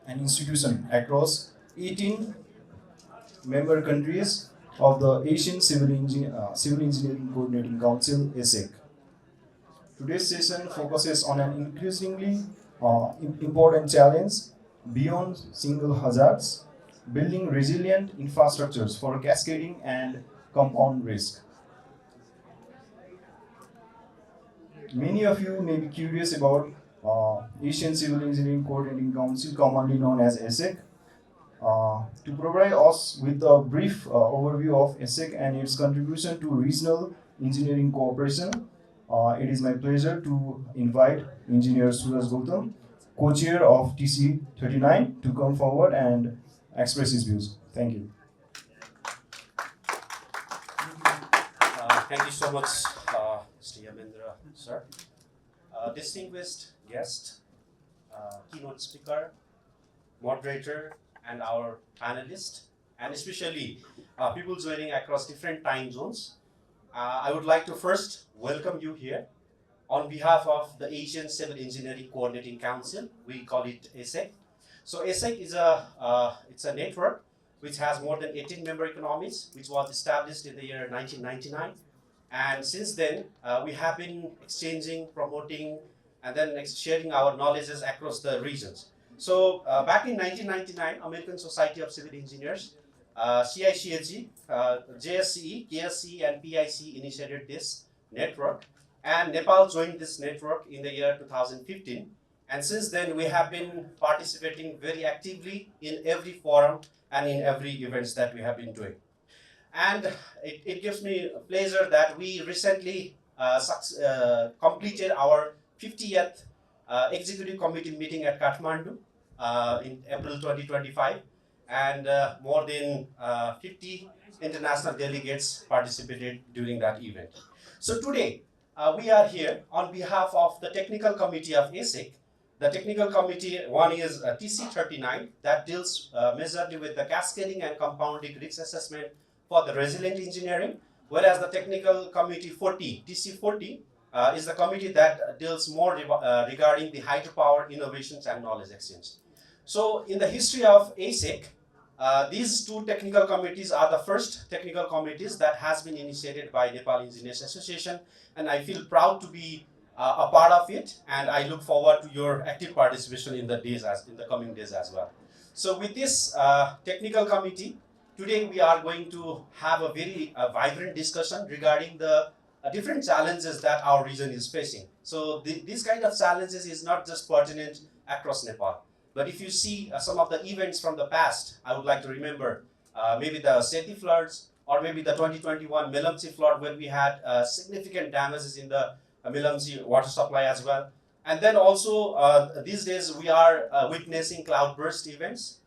an institution across 18 member countries of the Asian Civil Engineering Coordinating Council (ACEC). Today's session focuses on an increasingly important challenge beyond single hazards, building resilient infrastructures for cascading and compound risk. Many of you may be curious about Asian Civil Engineering Coordinating Council, commonly known as ACEC. To provide us with a brief overview of ACEC and its contribution to regional engineering cooperation, it is my pleasure to invite Engineer 𝐁𝐞𝐲𝐧𝐝, co-chair of TC39, to come forward and express his views. Thank you. Thank you so much, Mr. Yamendra, sir. Distinguished guest, keynote speaker, moderator, and our panelists, and especially people joining across different time zones. I would like to first welcome you here on behalf of the Asian Civil Engineering Coordinating Council. We call it ACEC. So ACEC is it's a network which has more than 18 member economies, which was established in the year 1999. And since then, we have been exchanging, promoting, and then sharing our knowledges across the regions. So back in 1999, American Society of Civil Engineers, CICAG, JSCE, KSCE, and PIC initiated this network. And Nepal joined this network in the year 2015. And since then, we have been participating very actively in every forum and in every events that we have been doing. And it gives me pleasure that we recently completed our 50th Executive Committee meeting at Kathmandu in April 2025, and more than 50 international delegates participated during that event. So today, we are here on behalf of the Technical Committee of ACEC. The Technical Committee, one is TC39, that deals majorly with the cascading and compounding risk assessment for the resilient engineering, whereas the Technical Committee 40, TC40, is the committee that deals more regarding the hydropower innovations and knowledge exchange. So in the history of ACEC, these two technical committees are the first technical committees that has been initiated by Nepal Engineers Association, and I feel proud to be a part of it, and I look forward to your active participation in the coming days as well. So with this technical committee, today we are going to have a very vibrant discussion regarding the different challenges that our region is facing. So these kind of challenges is not just pertinent across Nepal, but if you see some of the events from the past, I would like to remember maybe the Seti floods, or maybe the 2021 𝐒𝐚𝐳𝐚 flood, where we had significant damages in the 𝐒𝐚𝐳𝐚 water supply as well. And then also these days we are witnessing cloudburst events.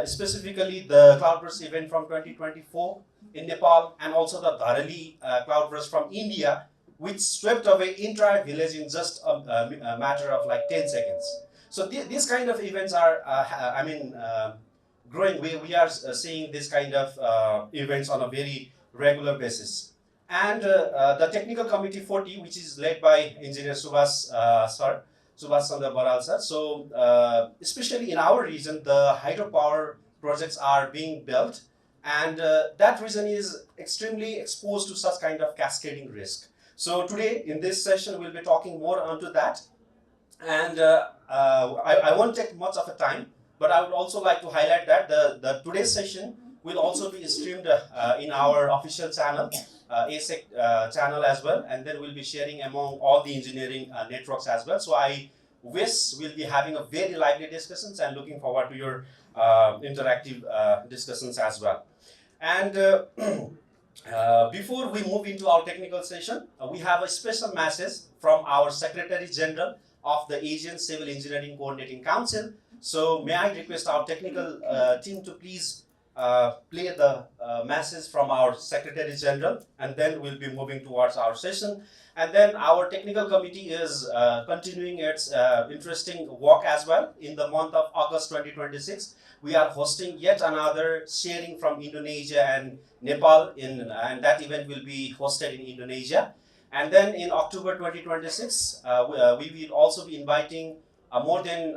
Specifically the cloudburst event from 2024 in Nepal, and also the Dharali cloudburst from India, which swept away entire village in just a matter of like 10 seconds. So these kind of events are, growing. We are seeing this kind of events on a very regular basis. And the Technical Committee 40, which is led by Engineer Subhash Chandra Baral sir. So especially in our region, the hydropower projects are being built, and that region is extremely exposed to such kind of cascading risk. So today in this session, we'll be talking more onto that. And I won't take much of a time, but I would also like to highlight that the today's session will also be streamed in our official channel, ACEC channel as well, and then we'll be sharing among all the engineering networks as well. So I wish we'll be having a very lively discussions, and looking forward to your interactive discussions as well. And before we move into our technical session, we have a special message from our Secretary General of the Asian Civil Engineering Coordinating Council. So may I request our technical team to please play the message from our Secretary General, and then we'll be moving towards our session. And then our technical committee is continuing its interesting work as well. In the month of August 2026, we are hosting yet another sharing from Indonesia and Nepal, and that event will be hosted in Indonesia. And then in October 2026, we will also be inviting more than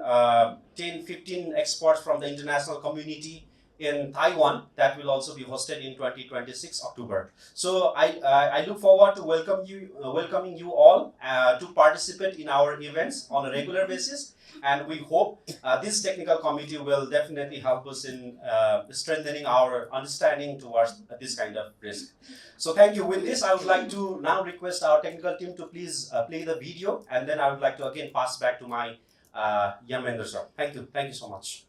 10-15 experts from the international community in Taiwan that will also be hosted in 2026 October. So I look forward to welcoming you all to participate in our events on a regular basis, and we hope this technical committee will definitely help us in strengthening our understanding towards this kind of risk. So thank you. With this, I would like to now request our technical team to please play the video, and then I would like to again pass back to my 𝐒𝐬𝐳𝐝 sir. Thank you. Thank you so much.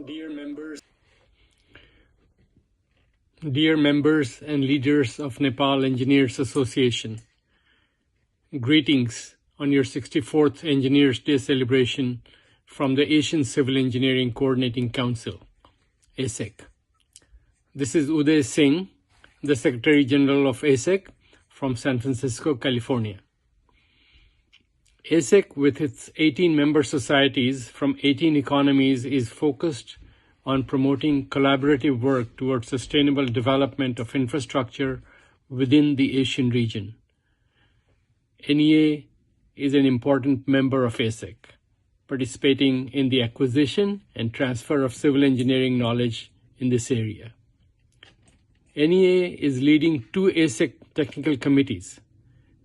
Dear members and leaders of Nepal Engineers Association, greetings on your 64th Engineers Day celebration from the Asian Civil Engineering Coordinating Council, ACECC. This is Uday Singh, the Secretary General of ACECC from San Francisco, California. ACECC, with its 18 member societies from 18 economies, is focused on promoting collaborative work towards sustainable development of infrastructure within the Asian region. NEA is an important member of ACECC, participating in the acquisition and transfer of civil engineering knowledge in this area. NEA is leading two ACECC technical committees,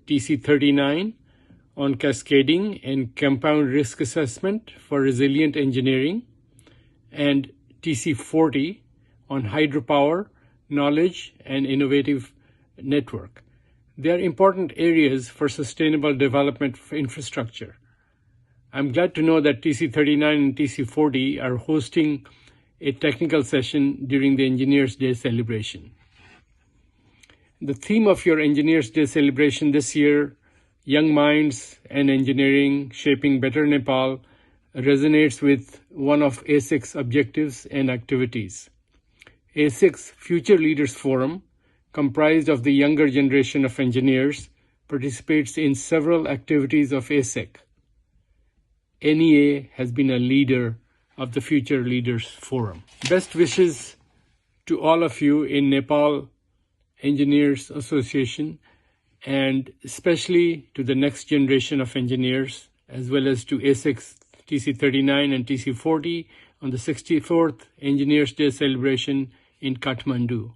TC39 on Cascading and Compound Risk Assessment for Resilient Engineering, and TC40 on Hydropower, Knowledge and Innovative Network. They are important areas for sustainable development of infrastructure. I'm glad to know that TC39 and TC40 are hosting a technical session during the Engineers Day celebration. The theme of your Engineers Day celebration this year, Young Minds and Engineering Shaping Better Nepal, resonates with one of ACECC's objectives and activities. ACECC's Future Leaders Forum, comprised of the younger generation of engineers, participates in several activities of ACECC. NEA has been a leader of the Future Leaders Forum. Best wishes to all of you in Nepal Engineers Association, and especially to the next generation of engineers, as well as to ACECC's TC39 and TC40 on the 64th Engineers Day celebration in Kathmandu.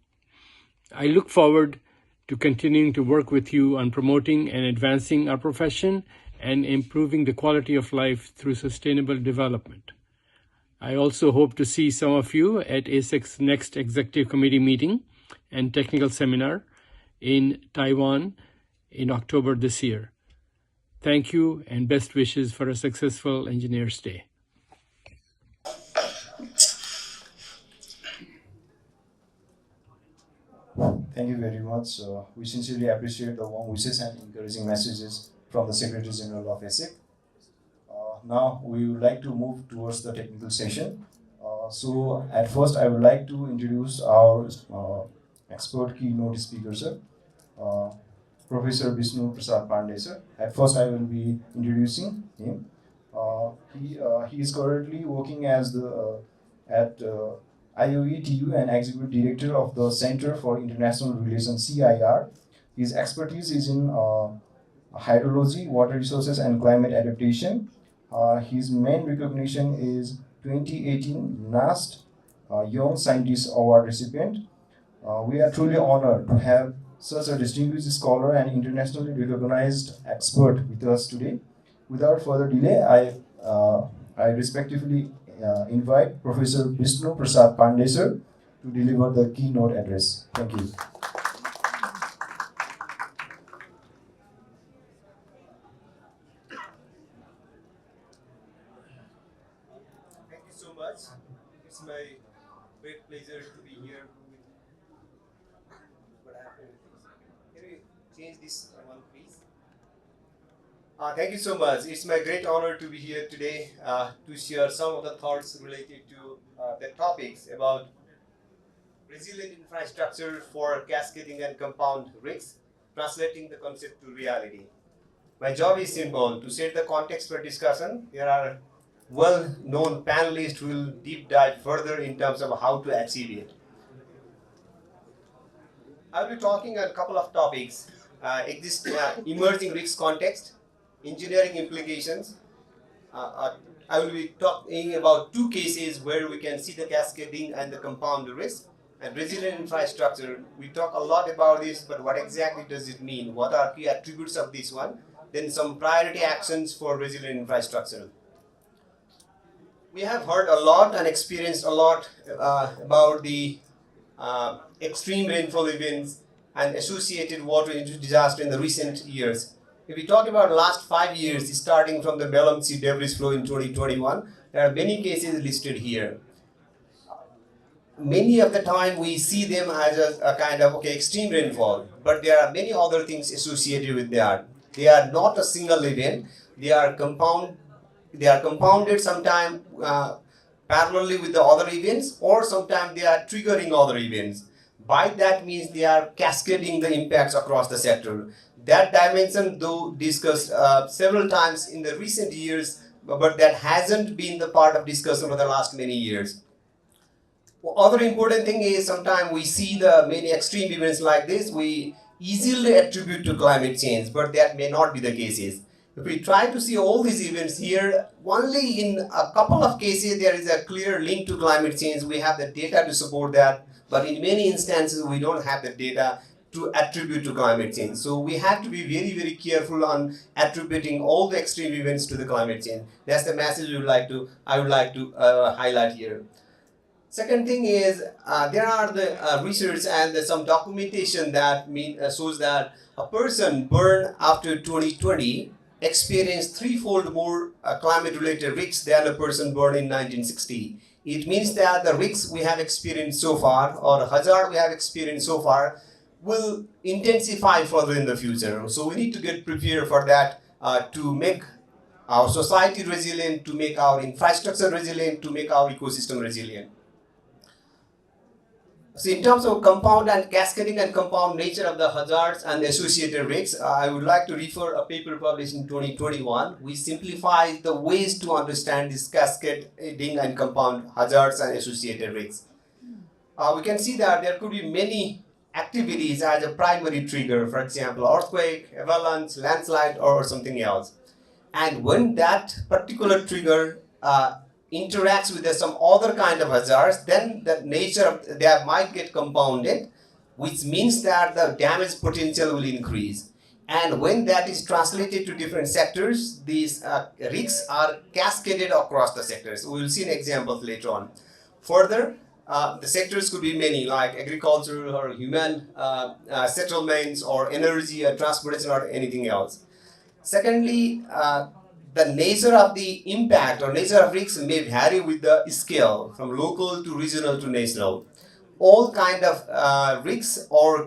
I look forward to continuing to work with you on promoting and advancing our profession and improving the quality of life through sustainable development. I also hope to see some of you at ACECC's next Executive Committee meeting and technical seminar in Taiwan in October this year. Thank you and best wishes for a successful Engineers Day. Thank you very much. We sincerely appreciate the warm wishes and encouraging messages from the Secretary General of ACECC. Now we would like to move towards the technical session. So at first I would like to introduce our expert keynote speaker, sir. Professor Vishnu Prasad Pandey, sir. At first, I will be introducing him. He is currently working as at IOE-TU and Executive Director of the Center for International Relations (CIR). His expertise is in hydrology, water resources, and climate adaptation. His main recognition is 2018 NAST Young Scientist Award recipient. We are truly honored to have such a distinguished scholar and internationally recognized expert with us today. Without further delay, I respectfully invite Professor Vishnu Prasad Pandey, sir, to deliver the keynote address. Thank you. Thank you so much. It's my great pleasure to be here. What happened? Can we change this one, please? Thank you so much. It's my great honor to be here today to share some of the thoughts related to the topics about resilient infrastructure for cascading and compound risks, translating the concept to reality. My job is simple: to set the context for discussion. There are well-known panelists who will deep dive further in terms of how to achieve it. I'll be talking on a couple of topics. emerging risk context, engineering implications. I will be talking about two cases where we can see the cascading and the compound risk. And resilient infrastructure, we talk a lot about this, but what exactly does it mean? What are key attributes of this one? Then some priority actions for resilient infrastructure. We have heard a lot and experienced a lot about the extreme rainfall events and associated water disaster in the recent years. If we talk about last 5 years, starting from the Belum Sea debris flow in 2021, there are many cases listed here. Many of the time we see them as a kind of extreme rainfall, but there are many other things associated with that. They are not a single event. They are compounded sometimes parallelly with the other events, or sometimes they are triggering other events. By that means they are cascading the impacts across the sector. That dimension, though discussed several times in the recent years, but that hasn't been the part of discussion for the last many years. Other important thing is sometimes we see the many extreme events like this, we easily attribute to climate change, but that may not be the cases. If we try to see all these events here, only in a couple of cases there is a clear link to climate change. We have the data to support that, but in many instances we don't have the data to attribute to climate change. So we have to be very, very careful on attributing all the extreme events to the climate change. That's the message I would like to highlight here. Second thing is there are the research and some documentation that shows that a person born after 2020 experienced threefold more climate-related risks than a person born in 1960. It means that the risks we have experienced so far, or hazard we have experienced so far, will intensify further in the future. So we need to get prepared for that to make our society resilient, to make our infrastructure resilient, to make our ecosystem resilient. So in terms of compound and cascading and compound nature of the hazards and associated risks, I would like to refer a paper published in 2021. We simplify the ways to understand this cascading and compound hazards and associated risks. We can see that there could be many activities as a primary trigger, for example, earthquake, avalanche, landslide, or something else. And when that particular trigger interacts with some other kind of hazards, then the nature of that might get compounded, which means that the damage potential will increase. And when that is translated to different sectors, these risks are cascaded across the sectors. We will see an example later on. Further, the sectors could be many, like agriculture or human settlements or energy or transportation or anything else. Secondly, the nature of the impact or nature of risks may vary with the scale from local to regional to national. All kind of risks or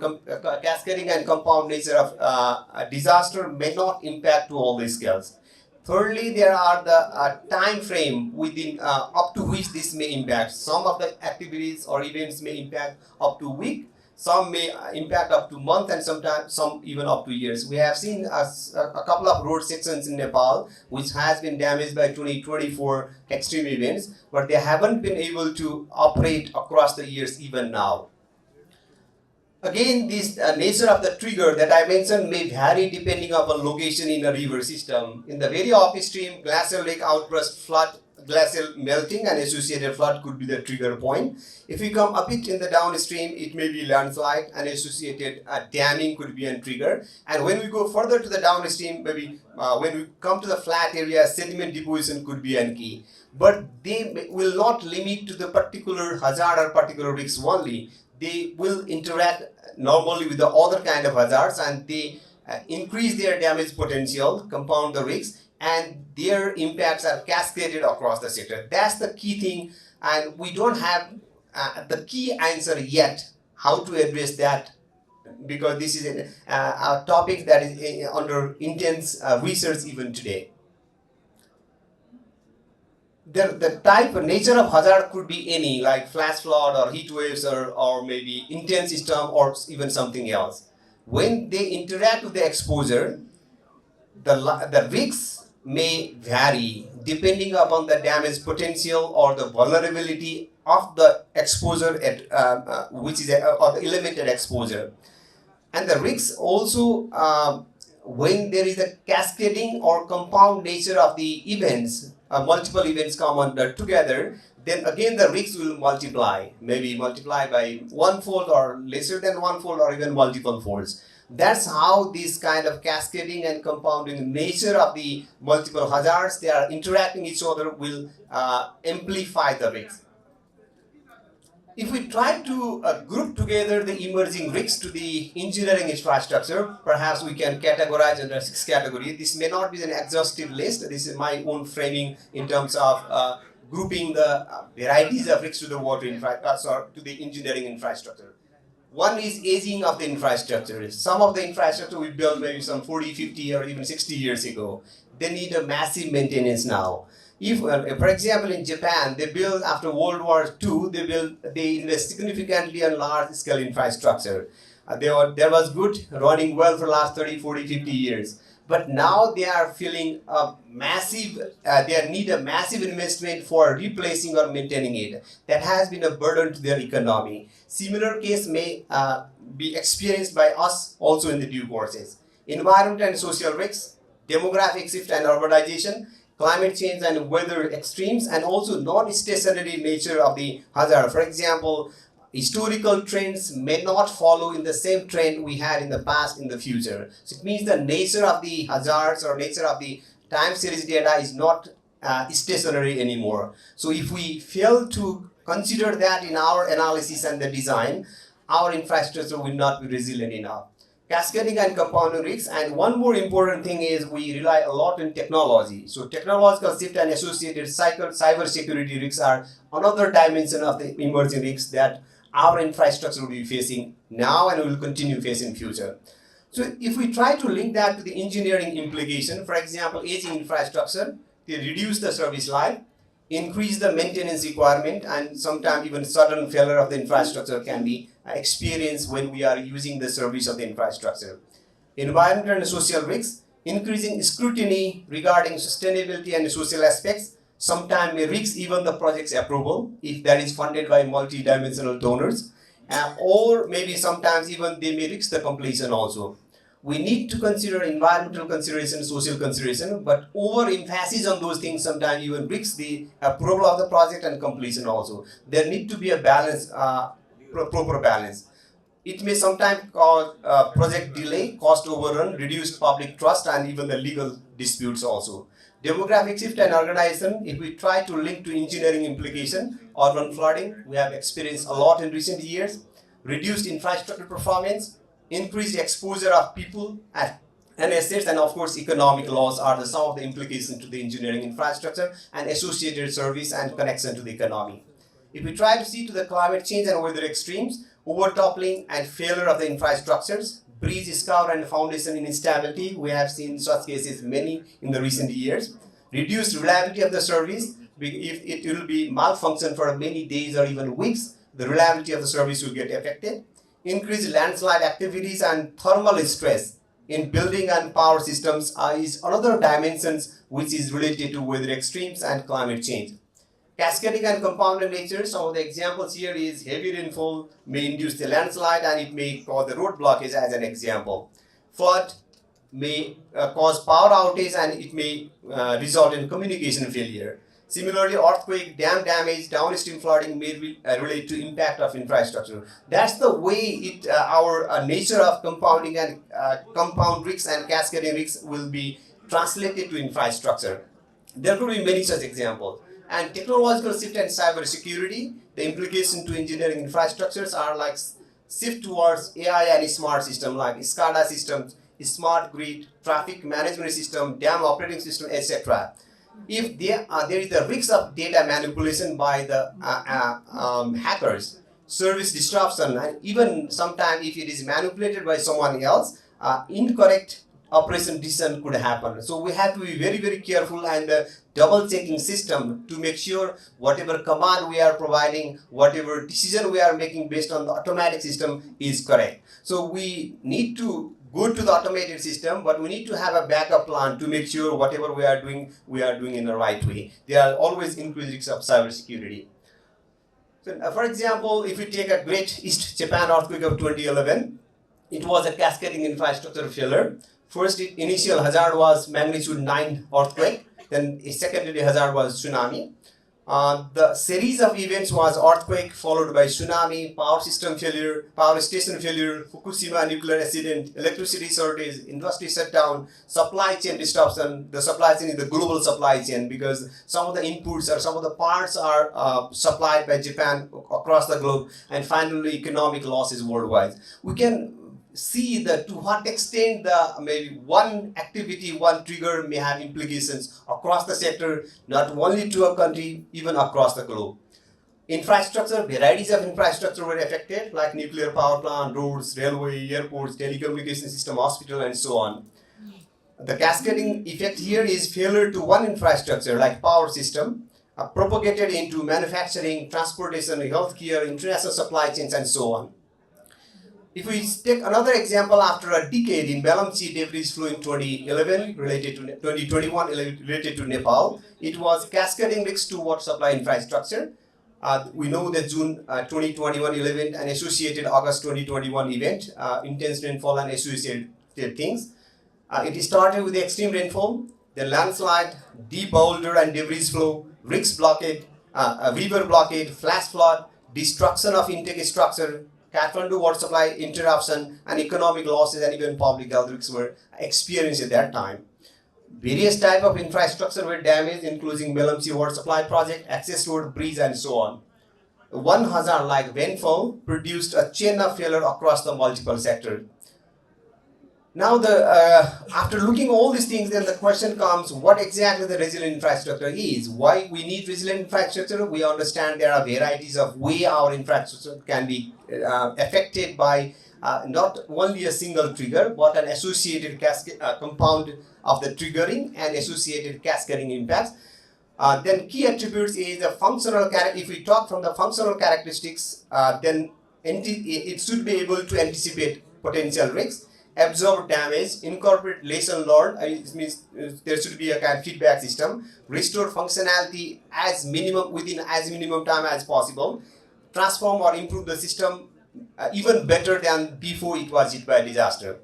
cascading and compound nature of disaster may not impact to all these scales. Thirdly, there are the time frame within up to which this may impact. Some of the activities or events may impact up to a week. Some may impact up to a month, and sometimes some even up to years. We have seen a couple of road sections in Nepal which has been damaged by 2024 extreme events, but they haven't been able to operate across the years even now. Again, this nature of the trigger that I mentioned may vary depending upon location in a river system. In the very upstream, glacial lake outburst flood, glacial melting and associated flood could be the trigger point. If we come a bit in the downstream, it may be landslide and associated damming could be a trigger. And when we go further to the downstream, maybe when we come to the flat area, sediment deposition could be a key. But they will not limit to the particular hazard or particular risk only. They will interact normally with the other kind of hazards, and they increase their damage potential, compound the risks, and their impacts are cascaded across the sector. That's the key thing, and we don't have the key answer yet how to address that, because this is a topic that is under intense research even today. The type or nature of hazard could be any, like flash flood or heat waves or maybe intense storm or even something else. When they interact with the exposure, the risks may vary depending upon the damage potential or the vulnerability of the exposure, which is or the elevated exposure. And the risks also, when there is a cascading or compound nature of the events, multiple events come under together, then again the risks will multiply, maybe multiply by one-fold or lesser than one-fold or even multiple folds. That's how this kind of cascading and compounding nature of the multiple hazards, they are interacting each other, will amplify the risks. If we try to group together the emerging risks to the engineering infrastructure, perhaps we can categorize under 6 categories. This may not be an exhaustive list. This is my own framing in terms of grouping the varieties of risks to the water infrastructure or to the engineering infrastructure. One is aging of the infrastructure. Some of the infrastructure we built maybe some 40, 50 or even 60 years ago. They need a massive maintenance now. If, for example, in Japan, they built after World War II, they invest significantly on large-scale infrastructure. There was good, running well for the last 30, 40, 50 years. But now they are feeling a massive, they need a massive investment for replacing or maintaining it. That has been a burden to their economy. Similar case may be experienced by us also in the due courses. Environment and social risks, demographic shift and urbanization, climate change and weather extremes, and also non-stationary nature of the hazard. For example, historical trends may not follow in the same trend we had in the past in the future. So it means the nature of the hazards or nature of the time series data is not stationary anymore. So if we fail to consider that in our analysis and the design, our infrastructure will not be resilient enough. Cascading and compounding risks, and one more important thing is we rely a lot on technology. So technological shift and associated cyber security risks are another dimension of the emerging risks that our infrastructure will be facing now and will continue facing in future. So if we try to link that to the engineering implication, for example, aging infrastructure, they reduce the service life, increase the maintenance requirement, and sometimes even sudden failure of the infrastructure can be experienced when we are using the service of the infrastructure. Environmental and social risks, increasing scrutiny regarding sustainability and social aspects, sometimes may risk even the project's approval if that is funded by multi-dimensional donors, or maybe sometimes even they may risk the completion also. We need to consider environmental consideration, social consideration, but over-emphasis on those things sometimes even risks the approval of the project and completion also. There need to be a balance, proper balance. It may sometimes cause project delay, cost overrun, reduced public trust, and even the legal disputes also. Demographic shift and urbanization, if we try to link to engineering implication, urban flooding, we have experienced a lot in recent years. Reduced infrastructure performance, increased exposure of people and assets, and of course economic loss are some of the implications to the engineering infrastructure and associated service and connection to the economy. If we try to see to the climate change and weather extremes, overtoppling and failure of the infrastructures, bridge scour and foundation instability, we have seen such cases many in the recent years. Reduced reliability of the service, if it will be malfunction for many days or even weeks, the reliability of the service will get affected. Increased landslide activities and thermal stress in building and power systems is another dimensions which is related to weather extremes and climate change. Cascading and compounding nature, some of the examples here is heavy rainfall may induce the landslide and it may cause the road blockage as an example. Flood may cause power outage and it may result in communication failure. Similarly, earthquake, dam damage, downstream flooding may relate to impact of infrastructure. That's the way our nature of compounding and compound risks and cascading risks will be translated to infrastructure. There could be many such examples. And technological shift and cyber security, the implication to engineering infrastructures are like shift towards AI and smart system like SCADA systems, smart grid, traffic management system, dam operating system, etc. If there is a risk of data manipulation by the hackers, service disruption, and even sometimes if it is manipulated by someone else, incorrect operation decision could happen. So we have to be very, very careful and double checking system to make sure whatever command we are providing, whatever decision we are making based on the automatic system is correct. So we need to go to the automated system, but we need to have a backup plan to make sure whatever we are doing in the right way. There are always increased risks of cybersecurity. So, for example, if we take a Great East Japan earthquake of 2011, it was a cascading infrastructure failure. First, initial hazard was magnitude 9 earthquake, then a secondary hazard was tsunami. The series of events was earthquake followed by tsunami, power system failure, power station failure, Fukushima nuclear accident, electricity shortage, industry shutdown, supply chain disruption. The supply chain is the global supply chain because some of the inputs or some of the parts are supplied by Japan across the globe, and finally economic losses worldwide. We can see that to what extent the maybe one activity, one trigger may have implications across the sector, not only to a country, even across the globe. Infrastructure, varieties of infrastructure were affected, like nuclear power plant, roads, railway, airports, telecommunication system, hospital, and so on. The cascading effect here is failure to one infrastructure, like power system, propagated into manufacturing, transportation, healthcare, international supply chains, and so on. If we take another example, after a decade in 𝐵𝐴𝐿𝐶 debris flow in 2011 related to 2021 related to Nepal, it was cascading risks to water supply infrastructure. We know that June 2021 event and associated August 2021 event, intense rainfall and associated things. It started with the extreme rainfall, the landslide, deep boulder and debris flow, risk blockade, river blockade, flash flood, destruction of intake structure, Kathmandu water supply interruption, and economic losses and even public health risks were experienced at that time. Various types of infrastructure were damaged, including 𝐵𝐿𝐶 water supply project, access road, bridge, and so on. One hazard like rainfall produced a chain of failure across the multiple sectors. Now, after looking all these things, then the question comes: what exactly the resilient infrastructure is? Why we need resilient infrastructure? We understand there are varieties of way our infrastructure can be affected by not only a single trigger, but an associated compound of the triggering and associated cascading impacts. Then key attributes is the functional character. If we talk from the functional characteristics, then it should be able to anticipate potential risks, absorb damage, incorporate lesson learned. It means there should be a kind of feedback system, restore functionality within as minimum time as possible, transform or improve the system even better than before it was hit by a disaster.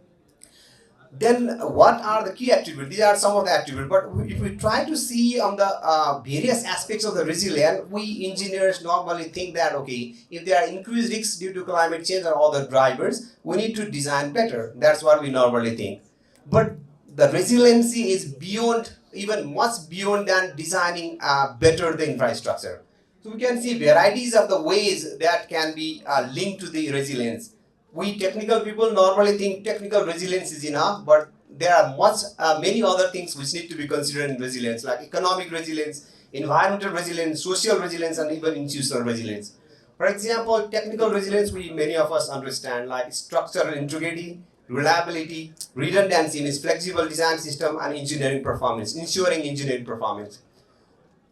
Then what are the key attributes? These are some of the attributes, but if we try to see on the various aspects of the resilience, we engineers normally think that, okay, if there are increased risks due to climate change or other drivers, we need to design better. That's what we normally think. But the resiliency is beyond, even much beyond than designing better the infrastructure. So we can see varieties of the ways that can be linked to the resilience. We technical people normally think technical resilience is enough, but there are many other things which need to be considered in resilience, like economic resilience, environmental resilience, social resilience, and even institutional resilience. For example, technical resilience, many of us understand, like structural integrity, reliability, redundancy means flexible design system, and engineering performance, ensuring engineering performance.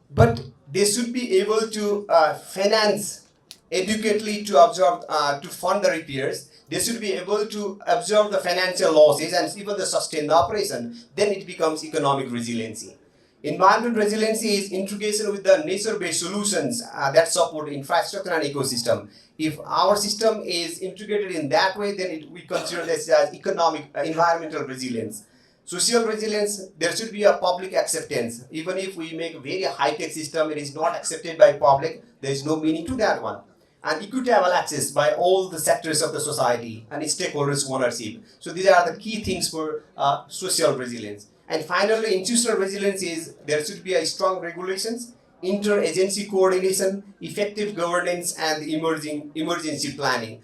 But they should be able to finance adequately to absorb, to fund the repairs. They should be able to absorb the financial losses and even the sustain the operation. Then it becomes economic resiliency. Environmental resiliency is integration with the nature-based solutions that support infrastructure and ecosystem. If our system is integrated in that way, then we consider this as environmental resilience. Social resilience, there should be a public acceptance. Even if we make a very high-tech system, it is not accepted by public, there is no meaning to that one. And equitable access by all the sectors of the society and stakeholders' ownership. So these are the key things for social resilience. And finally, institutional resilience is there should be a strong regulations, inter-agency coordination, effective governance, and emergency planning.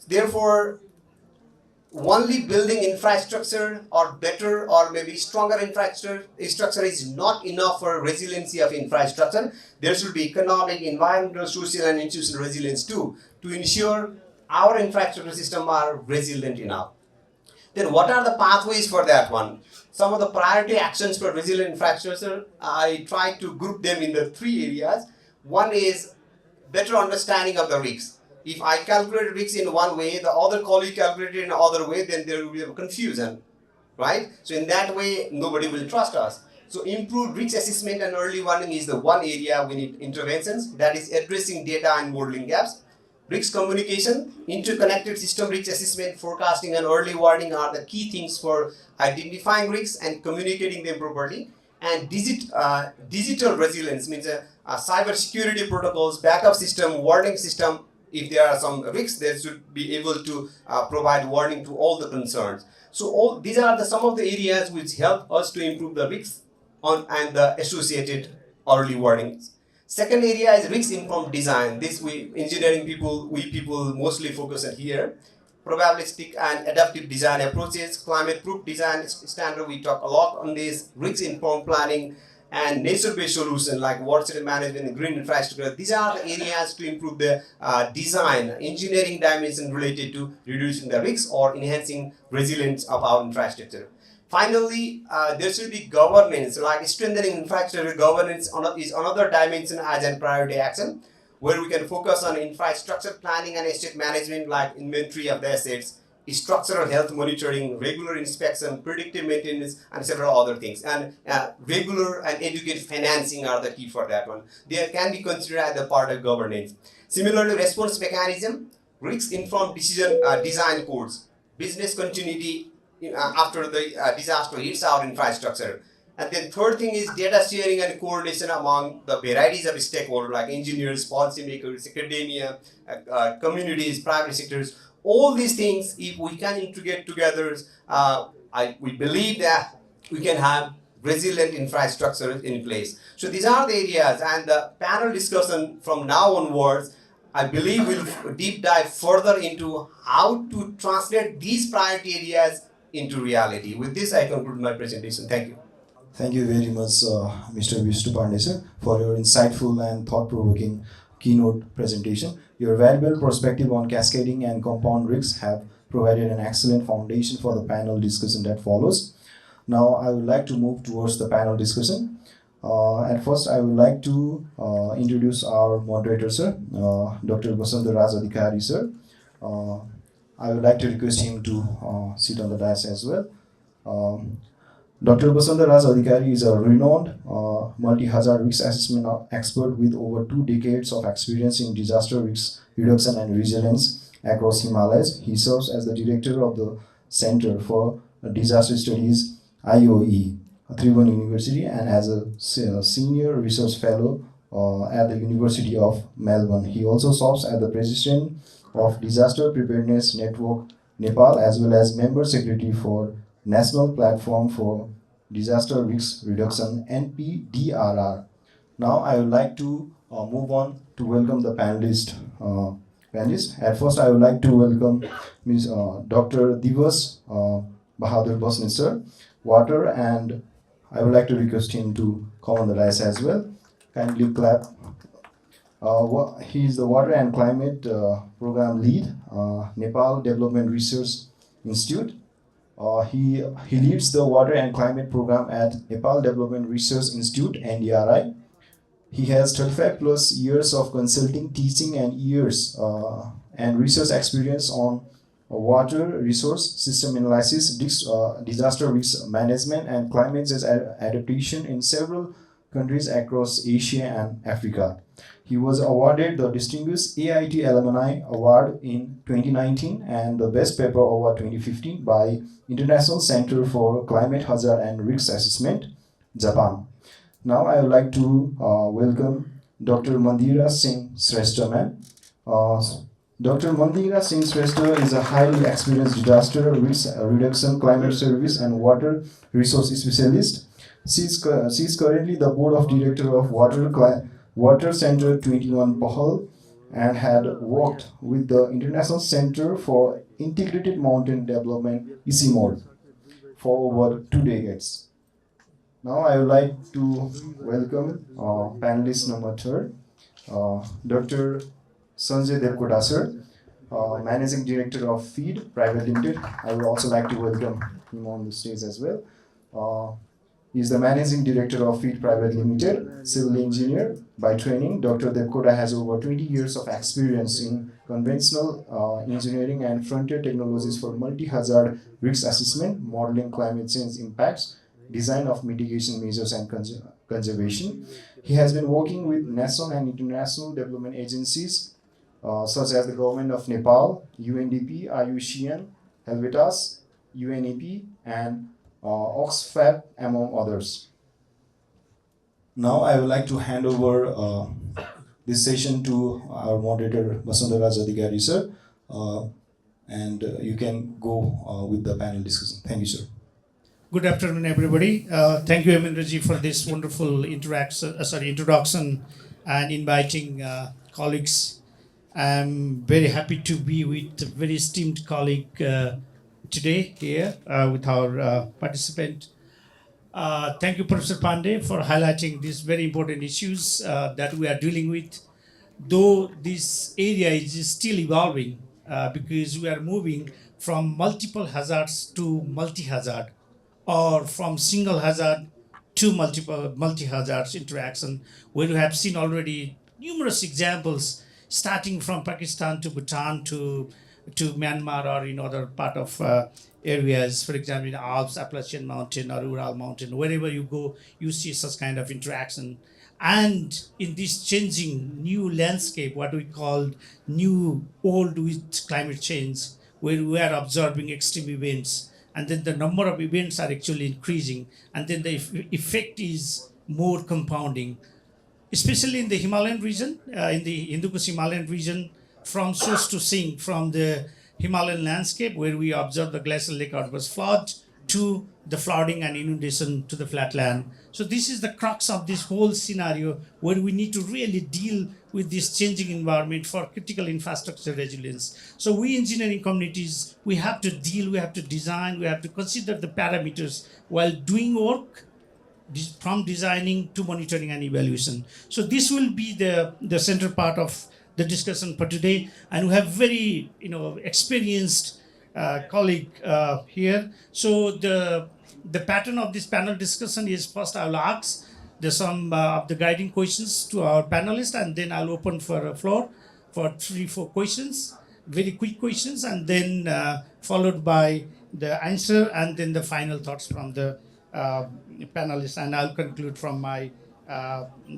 Therefore, only building infrastructure or better or maybe stronger infrastructure is not enough for resiliency of infrastructure. There should be economic, environmental, social, and institutional resilience too, to ensure our infrastructure system are resilient enough. Then what are the pathways for that one? Some of the priority actions for resilient infrastructure, I try to group them in the 3 areas. One is better understanding of the risks. If I calculate risks in one way, the other colleague calculated in another way, then there will be a confusion, right? So in that way, nobody will trust us. So improved risk assessment and early warning is the one area we need interventions. That is addressing data and modeling gaps. Risk communication, interconnected system risk assessment, forecasting, and early warning are the key things for identifying risks and communicating them properly. And digital resilience means cyber security protocols, backup system, warning system. If there are some risks, they should be able to provide warning to all the concerns. So all these are some of the areas which help us to improve the risks and the associated early warnings. Second area is risk informed design. This we people mostly focus on here. Probabilistic and adaptive design approaches, climate proof design standard. We talk a lot on this. Risk informed planning and nature based solution like water management and green infrastructure. These are the areas to improve the design engineering dimension related to reducing the risks or enhancing resilience of our infrastructure. Finally, there should be governance, like strengthening infrastructure governance is another dimension as a priority action, where we can focus on infrastructure planning and asset management, like inventory of the assets, structural health monitoring, regular inspection, predictive maintenance, and several other things. And regular and adequate financing are the key for that one. They can be considered as a part of governance. Similarly, response mechanism, risk-informed decision design codes, business continuity after the disaster hits our infrastructure. And then third thing is data sharing and coordination among the varieties of stakeholders like engineers, policymakers, academia, communities, private sectors. All these things, if we can integrate together, we believe that we can have resilient infrastructure in place. So these are the areas, and the panel discussion from now onwards, I believe will deep dive further into how to translate these priority areas into reality. With this, I conclude my presentation. Thank you. Thank you very much, Mr. Vishnu Pandey sir, for your insightful and thought-provoking keynote presentation. Your valuable perspective on cascading and compound risks have provided an excellent foundation for the panel discussion that follows. Now, I would like to move towards the panel discussion. At first, I would like to introduce our moderator, sir, Dr. 𝐁𝐞𝐲𝐧𝐝 sir. I would like to request him to sit on the dais as well. Dr. 𝐁𝐞𝐲𝐧𝐝 is a renowned multi-hazard risk assessment expert with over 2 decades of experience in disaster risk reduction and resilience across Himalayas. He serves as the director of the Center for Disaster Studies, IOE, Tribhuvan University, and as a senior research fellow at the University of Melbourne. He also serves as the president of Disaster Preparedness Network, Nepal, as well as member secretary for National Platform for Disaster Risk Reduction, NPDRR. Now I would like to move on to welcome the panelists. At first, I would like to welcome Ms. Dr. Divas Bahadur Bosni sir, water, and I would like to request him to come on the dais as well. Kindly clap. He is the Water and Climate Program Lead, Nepal Development Research Institute. He leads the Water and Climate Program at Nepal Development Research Institute, NDRI. He has 35 plus years of consulting, teaching, and years and research experience on water resource system analysis, disaster risk management, and climate change adaptation in several countries across Asia and Africa. He was awarded the Distinguished AIT Alumni Award in 2019 and the Best Paper Award 2015 by International Center for Climate Hazard and Risk Assessment, Japan. Now I would like to welcome Dr. Mandira Singh Shrestha ma'am. Dr. Mandira Singh Shrestha is a highly experienced disaster risk reduction, climate service, and water resource specialist. She is currently the board of director of Water Center 21 Pahal and had worked with the International Center for Integrated Mountain Development, ICMOD, for over 2 decades. Now I would like to welcome panelist number 3, Dr. Sanjay Devkoda sir, Managing Director of Feed Private Limited. I would also like to welcome him on the stage as well. He is the Managing Director of Feed Private Limited, civil engineer by training. Dr. Devkoda has over 20 years of experience in conventional engineering and frontier technologies for multi-hazard risk assessment, modeling climate change impacts, design of mitigation measures, and conservation. He has been working with national and international development agencies such as the government of Nepal, UNDP, IUCN, Helvetas, UNEP, and Oxfam, among others. Now I would like to hand over this session to our moderator, 𝐁𝐞𝐲𝐧𝐝 sir, and you can go with the panel discussion. Thank you, sir. Good afternoon, everybody. Thank you, Hemendraji, for this wonderful introduction and inviting colleagues. I'm very happy to be with a very esteemed colleague today here with our participant. Thank you, Professor Pandey, for highlighting these very important issues that we are dealing with. Though this area is still evolving because we are moving from multiple hazards to multi-hazard, or from single hazard to multi-hazards interaction, where we have seen already numerous examples starting from Pakistan to Bhutan to Myanmar, or in other part of areas, for example, in Alps, Appalachian Mountain, or Ural Mountain. Wherever you go, you see such kind of interaction. And in this changing new landscape, what we call new old with climate change, where we are observing extreme events, and then the number of events are actually increasing, and then the effect is more compounding, especially in the Himalayan region, in the Hindu-Kush Himalayan region, from source to sink, from the Himalayan landscape where we observe the glacial lake outburst flood to the flooding and inundation to the flatland. So this is the crux of this whole scenario, where we need to really deal with this changing environment for critical infrastructure resilience. So we engineering communities, we have to deal, we have to design, we have to consider the parameters while doing work, from designing to monitoring and evaluation. So this will be the center part of the discussion for today. And we have very experienced colleague here. So the pattern of this panel discussion is, first I will ask some of the guiding questions to our panelists, and then I'll open for a floor for 3-4 questions, very quick questions, and then followed by the answer, and then the final thoughts from the panelists, and I'll conclude from my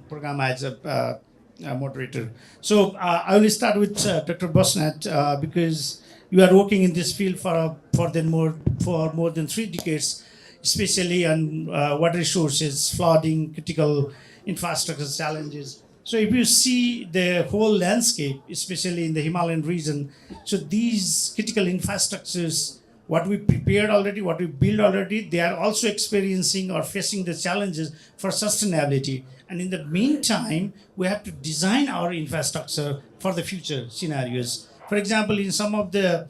program as a moderator. So I will start with Dr. Bosnath, because you are working in this field for more than 3 decades, especially on water resources, flooding, critical infrastructure challenges. So if you see the whole landscape, especially in the Himalayan region, so these critical infrastructures, what we prepared already, what we built already, they are also experiencing or facing the challenges for sustainability. And in the meantime, we have to design our infrastructure for the future scenarios. For example, in some of the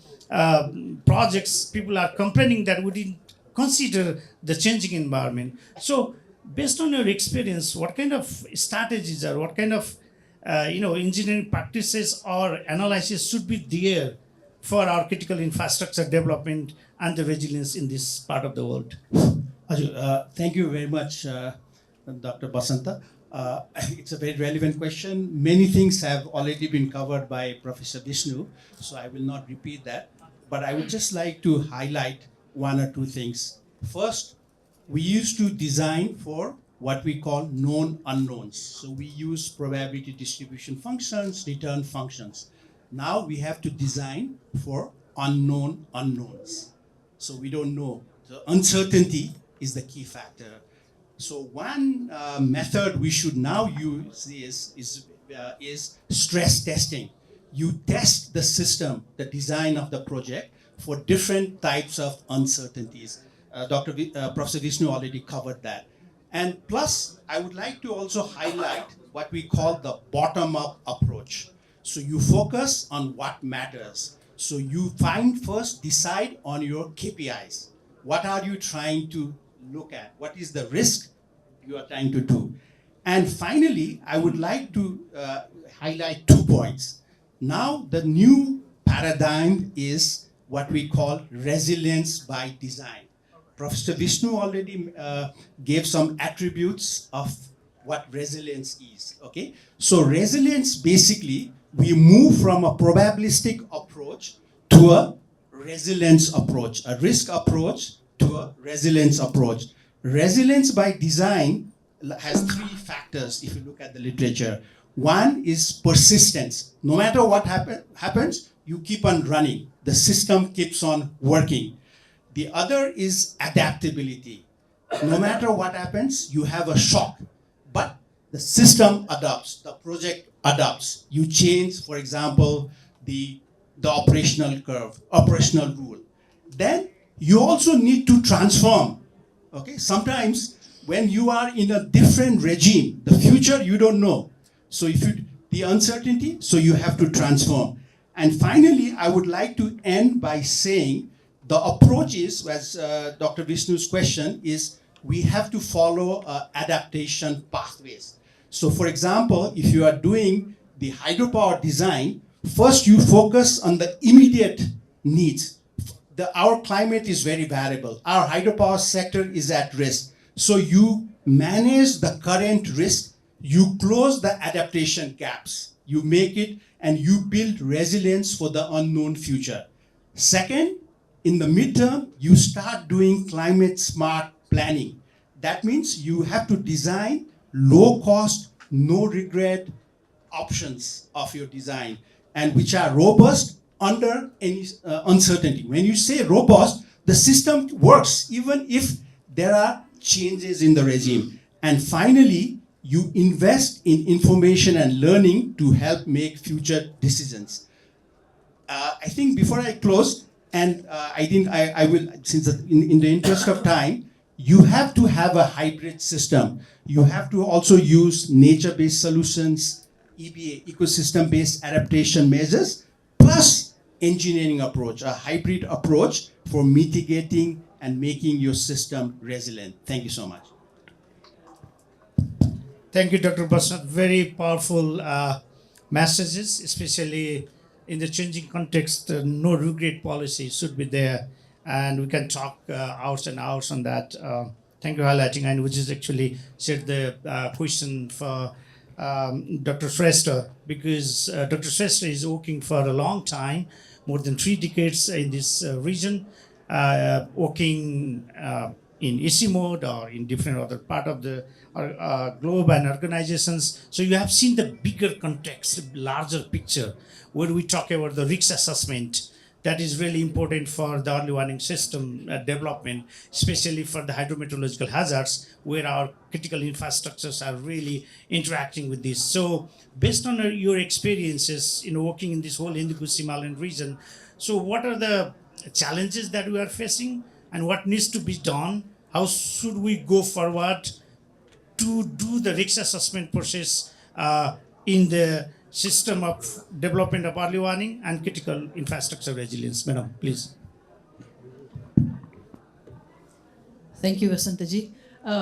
projects, people are complaining that we didn't consider the changing environment. So based on your experience, what kind of strategies or what kind of engineering practices or analysis should be there for our critical infrastructure development and the resilience in this part of the world? Thank you very much, Dr. Basanta. It's a very relevant question. Many things have already been covered by Professor Vishnu, so I will not repeat that. But I would just like to highlight 1 or 2 things. First, we used to design for what we call known unknowns. So we use probability distribution functions, return functions. Now we have to design for unknown unknowns. So we don't know. The uncertainty is the key factor. So one method we should now use is stress testing. You test the system, the design of the project, for different types of uncertainties. Professor Vishnu already covered that. And plus, I would like to also highlight what we call the bottom-up approach. So you focus on what matters. So you first decide on your KPIs. What are you trying to look at? What is the risk you are trying to do? And finally, I would like to highlight 2 points. Now, the new paradigm is what we call resilience by design. Professor Vishnu already gave some attributes of what resilience is, okay? So resilience, basically, we move from a probabilistic approach to a resilience approach, a risk approach to a resilience approach. Resilience by design has three factors if you look at the literature. One is persistence. No matter what happens, you keep on running. The system keeps on working. The other is adaptability. No matter what happens, you have a shock, but the system adapts, the project adapts. You change, for example, the operational curve, operational rule. Then you also need to transform. Okay, sometimes when you are in a different regime, the future you don't know. So if you, the uncertainty, so you have to transform. And finally, I would like to end by saying the approach is, as Dr. Vishnu's question is, we have to follow adaptation pathways. So for example, if you are doing the hydropower design, first you focus on the immediate needs. Our climate is very variable. Our hydropower sector is at risk. So you manage the current risk, you close the adaptation gaps, you make it, and you build resilience for the unknown future. Second, in the midterm, you start doing climate smart planning. That means you have to design low cost, no regret options of your design, and which are robust under any uncertainty. When you say robust, the system works even if there are changes in the regime. And finally, you invest in information and learning to help make future decisions. I think before I close, and I will, since in the interest of time, you have to have a hybrid system. You have to also use nature-based solutions, EBA, ecosystem-based adaptation measures, plus engineering approach, a hybrid approach for mitigating and making your system resilient. Thank you so much. Thank you, Dr. Basant. Very powerful messages, especially in the changing context. No regret policy should be there, and we can talk hours and hours on that. Thank you for highlighting, and which is actually shared the question for Dr. Shrestha, because Dr. Shrestha is working for a long time, more than 3 decades in this region, working in EC mode or in different other part of the globe and organizations. So you have seen the bigger context, larger picture, where we talk about the risk assessment. That is really important for the early warning system development, especially for the hydrometeorological hazards, where our critical infrastructures are really interacting with this. So based on your experiences in working in this whole Hindu-Kush Himalayan region, so what are the challenges that we are facing and what needs to be done? How should we go forward to do the risk assessment process in the system of development of early warning and critical infrastructure resilience? Madam, please. Thank you, Vasantaji.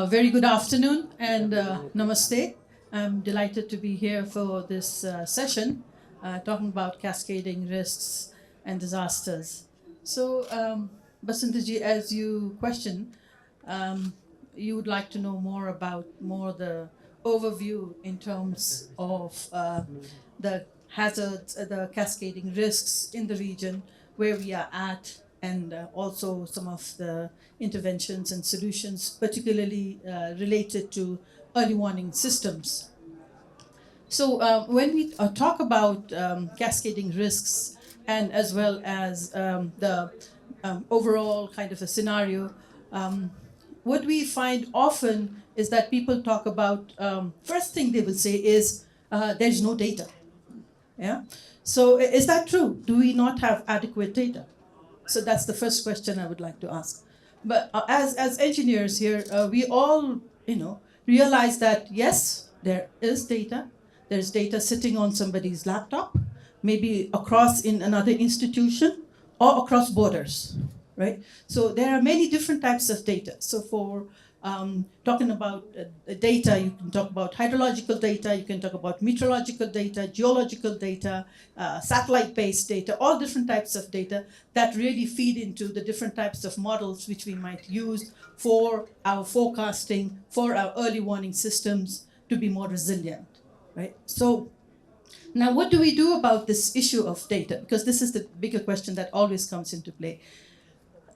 Very good afternoon and namaste. I'm delighted to be here for this session, talking about cascading risks and disasters. So, Vasantaji, as you question, you would like to know more about the overview in terms of the hazards, the cascading risks in the region, where we are at, and also some of the interventions and solutions, particularly related to early warning systems. So when we talk about cascading risks, and as well as the overall kind of a scenario, what we find often is that people talk about, first thing they will say is, there's no data. Yeah. So is that true? Do we not have adequate data? So that's the first question I would like to ask. But as engineers here, we all, realize that yes, there is data. There's data sitting on somebody's laptop, maybe across in another institution or across borders, right? So there are many different types of data. So for talking about data, you can talk about hydrological data, you can talk about meteorological data, geological data, satellite-based data, all different types of data that really feed into the different types of models which we might use for our forecasting, for our early warning systems to be more resilient, right? So now what do we do about this issue of data? Because this is the bigger question that always comes into play.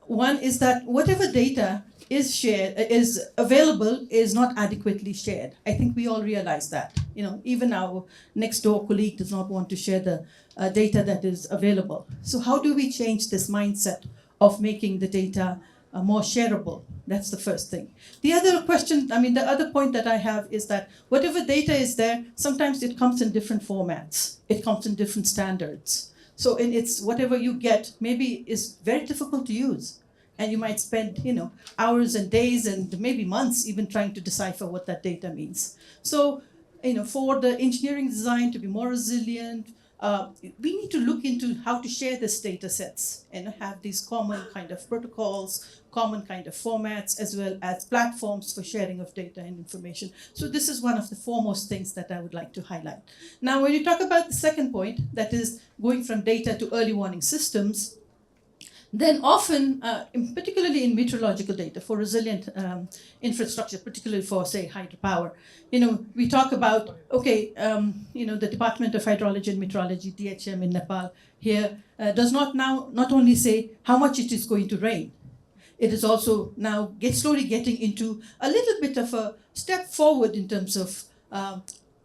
One is that whatever data is shared, is available, is not adequately shared. I think we all realize that. Even our next door colleague does not want to share the data that is available. So how do we change this mindset of making the data more shareable? That's the first thing. The other question, the other point that I have is that whatever data is there, sometimes it comes in different formats. It comes in different standards. So it's whatever you get maybe is very difficult to use. And you might spend, hours and days and maybe months even trying to decipher what that data means. So, for the engineering design to be more resilient, we need to look into how to share these data sets and have these common kind of protocols, common kind of formats, as well as platforms for sharing of data and information. So this is one of the foremost things that I would like to highlight. Now, when you talk about the second point, that is going from data to early warning systems, then often, particularly in meteorological data for resilient infrastructure, particularly for, say, hydropower, we talk about, the Department of Hydrology and Meteorology, DHM in Nepal, here does not only say how much it is going to rain, it is also now slowly getting into a little bit of a step forward in terms of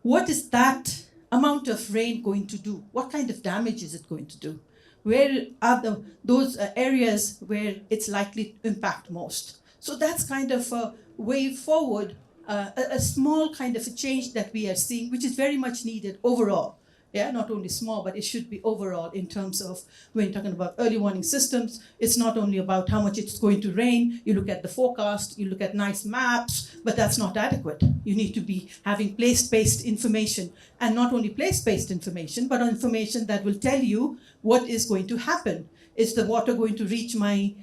what is that amount of rain going to do? What kind of damage is it going to do? Where are those areas where it's likely to impact most? So that's kind of a way forward, a small kind of a change that we are seeing, which is very much needed overall. Yeah, not only small, but it should be overall in terms of when you're talking about early warning systems. It's not only about how much it's going to rain. You look at the forecast, you look at nice maps, but that's not adequate. You need to be having place-based information, and not only place-based information, but information that will tell you what is going to happen. Is the water going to reach my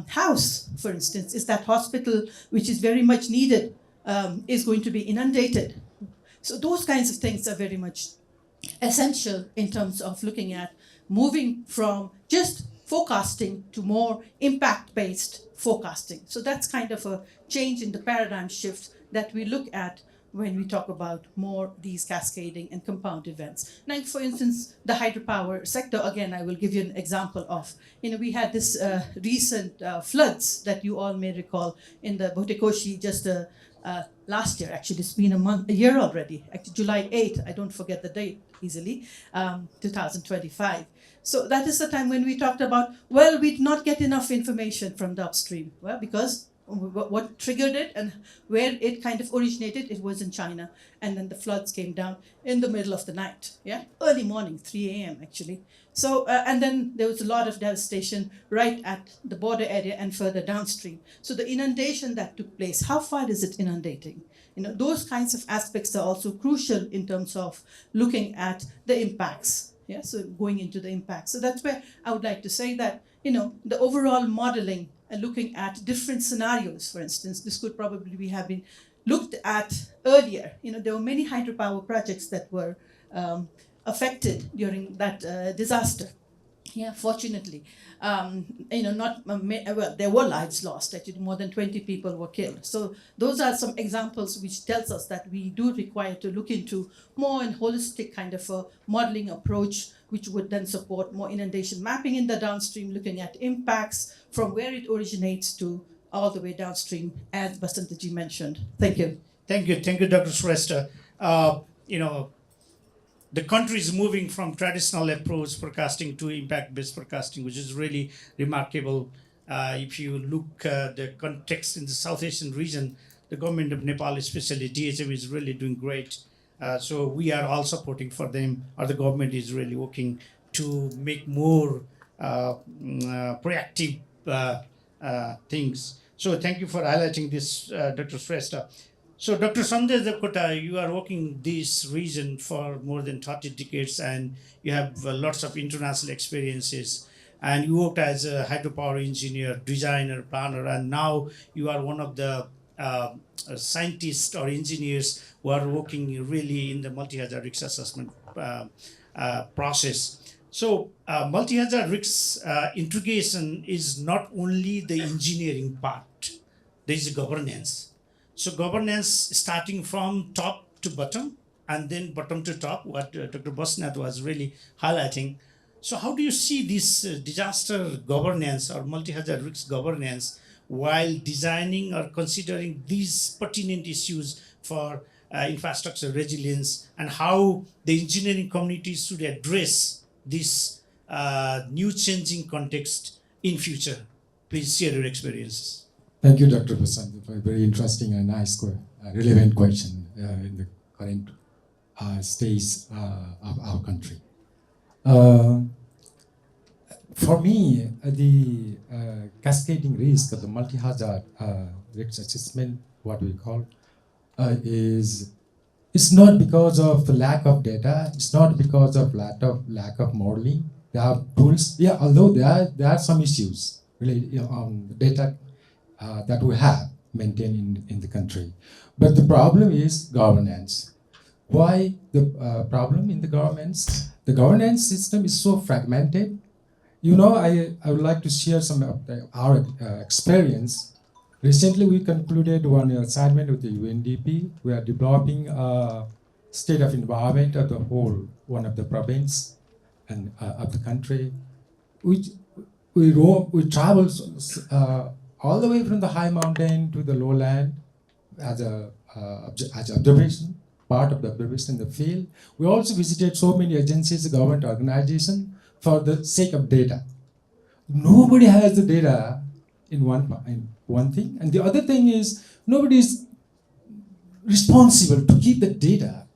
house, for instance? Is that hospital, which is very much needed, is going to be inundated? So those kinds of things are very much essential in terms of looking at moving from just forecasting to more impact-based forecasting. So that's kind of a change in the paradigm shift that we look at when we talk about more these cascading and compound events. Now, for instance, the hydropower sector, again, I will give you an example of, we had this recent floods that you all may recall in the Bhutekoshi just last year. Actually, it's been a year already, actually July 8th, I don't forget the date easily, 2025. So that is the time when we talked about, well, we did not get enough information from the upstream. Well, because what triggered it and where it kind of originated, it was in China. And then the floods came down in the middle of the night, early morning, 3 a.m. actually. So, and then there was a lot of devastation right at the border area and further downstream. So the inundation that took place, how far is it inundating? Those kinds of aspects are also crucial in terms of looking at the impacts. So going into the impacts. So that's where I would like to say that, the overall modeling and looking at different scenarios, for instance, this could probably have been looked at earlier. There were many hydropower projects that were affected during that disaster. Fortunately, there were lives lost. Actually, more than 20 people were killed. So those are some examples which tells us that we do require to look into more and holistic kind of a modeling approach, which would then support more inundation mapping in the downstream, looking at impacts from where it originates to all the way downstream, as Basantaji mentioned. Thank you. Thank you, Dr. Shrestha. The country is moving from traditional approach forecasting to impact-based forecasting, which is really remarkable. If you look at the context in the South Asian region, the government of Nepal, especially DHM, is really doing great. So we are all supporting for them, or the government is really working to make more proactive things. So thank you for highlighting this, Dr. Shrestha. So Dr. Sanjay Devkota, you are working this region for more than 30 decades and you have lots of international experiences. And you worked as a hydropower engineer, designer, planner, and now you are one of the scientists or engineers who are working really in the multi-hazard risk assessment process. So multi-hazard risk integration is not only the engineering part, there is governance. So governance starting from top to bottom and then bottom to top, what Dr. Basnath was really highlighting. So how do you see this disaster governance or multi-hazard risk governance while designing or considering these pertinent issues for infrastructure resilience, and how the engineering community should address this new changing context in future? Please share your experiences. Thank you, Dr. Basant, for a very interesting and nice, relevant question in the current stage of our country. For me, the cascading risk of the multi-hazard risk assessment, what we call, it's not because of the lack of data. It's not because of lack of modeling. There are tools, yeah. Although there are some issues related on the data that we have maintained in the country, but the problem is governance. Why the problem in the governance? The governance system is so fragmented. You know, I would like to share some of our experience. Recently, we concluded one assignment with the UNDP. We are developing a state of environment of the whole one of the province and of the country. We travel all the way from the high mountain to the lowland as observation, part of the observation in the field. We also visited so many agencies, government organizations, for the sake of data. Nobody has the data in one thing, and the other thing is nobody is responsible to keep the data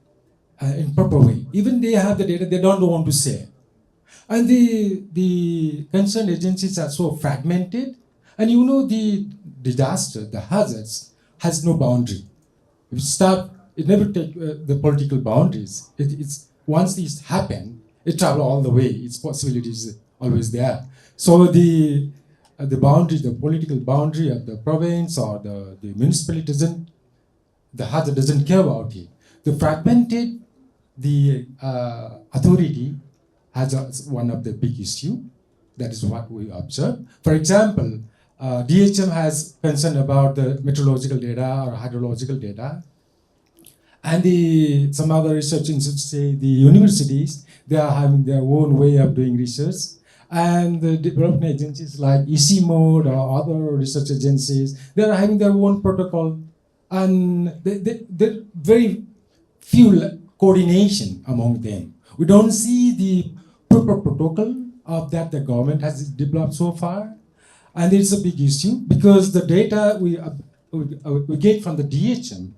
in proper way. Even they have the data, they don't want to share. And the concerned agencies are so fragmented, and you know the disaster, the hazards has no boundary. It never take the political boundaries. It's once these happen, it travel all the way. Its possibilities always there. So the boundary, the political boundary of the province or the municipality the hazard doesn't care about it. The fragmented, the authority has one of the big issue. That is what we observe. For example, DHM has concern about the meteorological data or hydrological data. And some other research institutes, say the universities, they are having their own way of doing research. And the development agencies like EC-Mode or other research agencies, they are having their own protocol. And there very few coordination among them. We don't see the proper protocol of that the government has developed so far. And it's a big issue because the data we get from the DHM,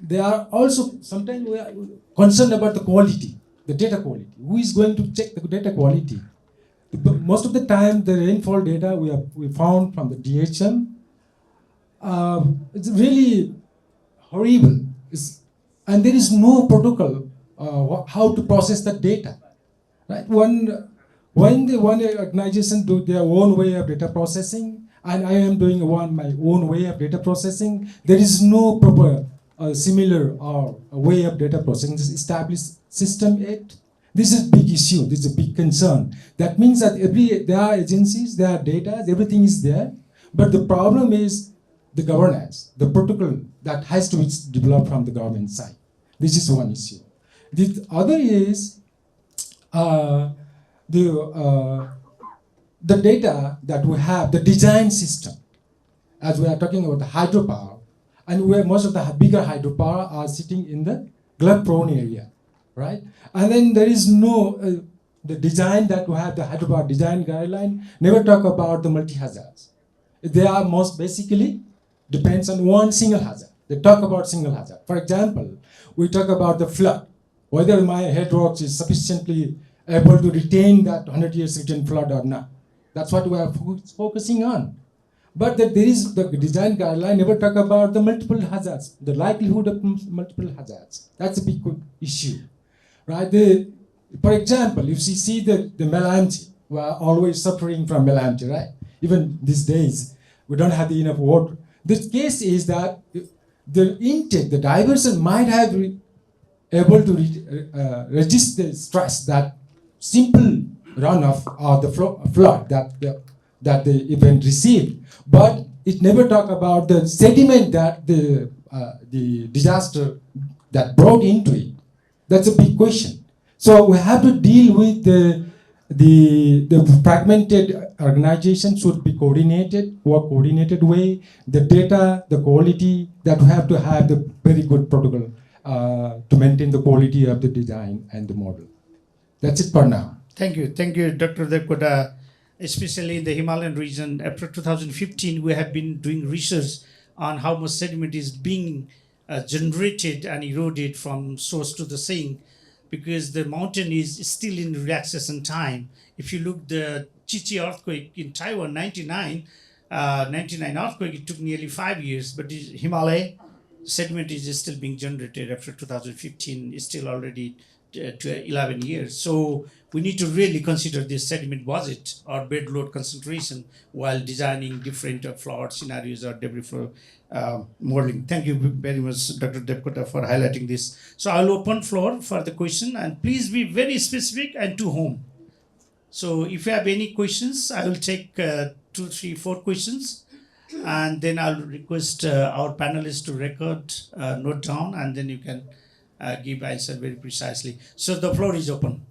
they are also, sometimes we are concerned about the quality, the data quality. Who is going to check the data quality? Most of the time, the rainfall data we found from the DHM, it's really horrible. And there is no protocol how to process the data. Right? When the one organization do their own way of data processing, and I am doing my own way of data processing, there is no proper similar way of data processing established system yet. This is a big issue. This is a big concern. That means that there are agencies, there are data, everything is there, but the problem is the governance, the protocol that has to be developed from the government side. This is one issue. The other is the data that we have, the design system, as we are talking about the hydropower, and where most of the bigger hydropower are sitting in the flood-prone area, right? And then there is no, the design that we have, the hydropower design guideline, never talk about the multi-hazards. They are most basically depends on one single hazard. They talk about single hazard. For example, we talk about the flood, whether my headworks is sufficiently able to retain that 100 years return flood or not. That's what we are focusing on. But there is the design guideline never talk about the multiple hazards, the likelihood of multiple hazards. That's a big issue, right? For example, if you see the melamine, we are always suffering from melamine, right? Even these days, we don't have enough water. The case is that the intake, the diversion might have able to resist the stress that simple runoff or the flood that the event received, but it never talk about the sediment that the disaster that brought into it. That's a big question. So we have to deal with the the fragmented organization should be coordinated way. The data, the quality, that we have to have the very good protocol to maintain the quality of the design and the model. That's it for now. Thank you, Dr. 𝐁𝐞𝐲𝐽. Especially in the Himalayan region, after 2015, we have been doing research on how much sediment is being generated and eroded from source to the sink, because the mountain is still in relaxation time. If you look the Chichi earthquake in Taiwan, 99 earthquake, it took nearly 5 years, but the Himalaya sediment is still being generated after 2015, is still already to 11 years. So we need to really consider this sediment budget or bed load concentration while designing different flood scenarios or debris flow modeling. Thank you very much, Dr. 𝐁𝐞𝐲𝐽, for highlighting this. So I'll open floor for the question, and please be very specific and to whom. So if you have any questions, I will take 2, 3, 4 questions, and then I'll request our panelists to record, note down, and then you can give answer very precisely. So the floor is open.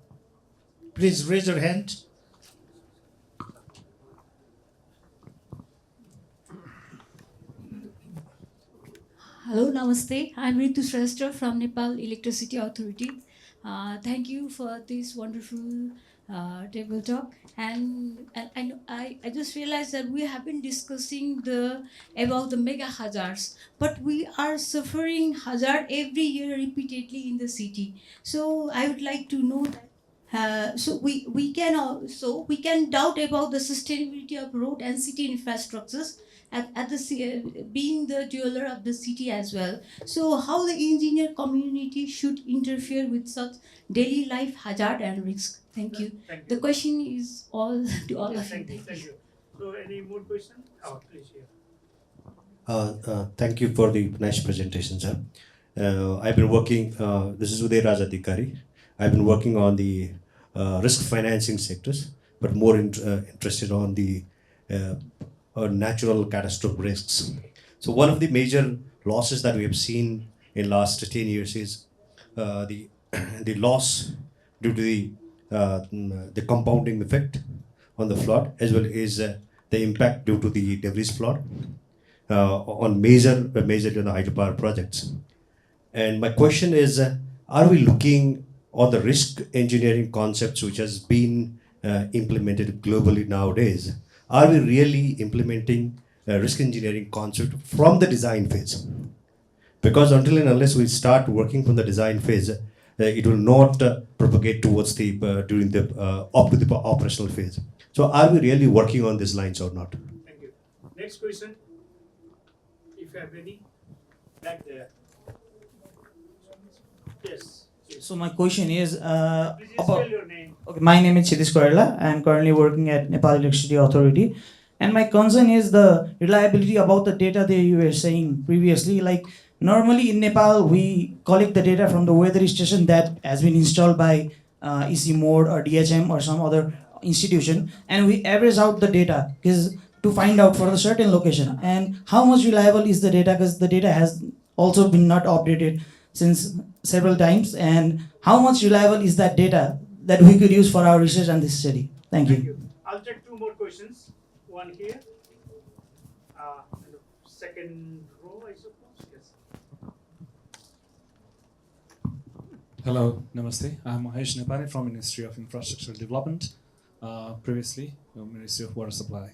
Please raise your hand. Hello, Namaste. I'm Ritu Shrestha from Nepal Electricity Authority. Thank you for this wonderful table talk. And I just realized that we have been discussing about the mega hazards, but we are suffering hazard every year repeatedly in the city. So I would like to know that. So we can doubt about the sustainability of road and city infrastructures being the dweller of the city as well. So how the engineer community should interfere with such daily life hazard and risk? Thank you. Thank you. The question is all to all of you. Thank you. So any more questions? Please, Thank you for the nice presentation, sir. I've been working, this is 𝐒𝐢𝐧𝐝. I've been working on the risk financing sectors, but more interested on the natural catastrophe risks. So one of the major losses that we have seen in last 10 years is the loss due to the compounding effect on the flood, as well as the impact due to the debris flood on major hydropower projects. And my question is, are we looking on the risk engineering concepts which has been implemented globally nowadays? Are we really implementing a risk engineering concept from the design phase? Because until and unless we start working from the design phase, it will not propagate towards the during the up to the operational phase. So are we really working on these lines or not? Thank you. Next question, if you have any, back there. Yes. So my question is Please about. spell your name. Okay, my name is 𝐒𝐞𝐲𝐽. I am currently working at Nepal Electricity Authority, and my concern is the reliability about the data that you were saying previously. Like normally in Nepal, we collect the data from the weather station that has been installed by EC Mode or DHM or some other institution, and we average out the data because to find out for a certain location and how much reliable is the data, because the data has also been not updated since several times, and how much reliable is that data that we could use for our research and this study. Thank you. I'll take 2 more questions. One here. In the second row, I suppose. Yes. Hello, Namaste. I'm Mahesh Nepali from Ministry of Infrastructure Development, previously Ministry of Water Supply.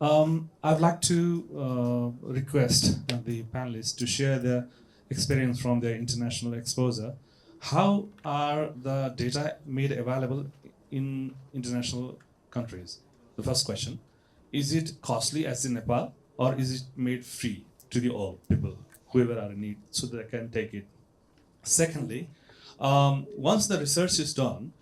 I'd like to request the panelists to share their experience from their international exposure. How are the data made available in international countries? The first question. Is it costly as in Nepal, or is it made free to the all people, whoever are in need, so they can take it? Secondly, once the research is done,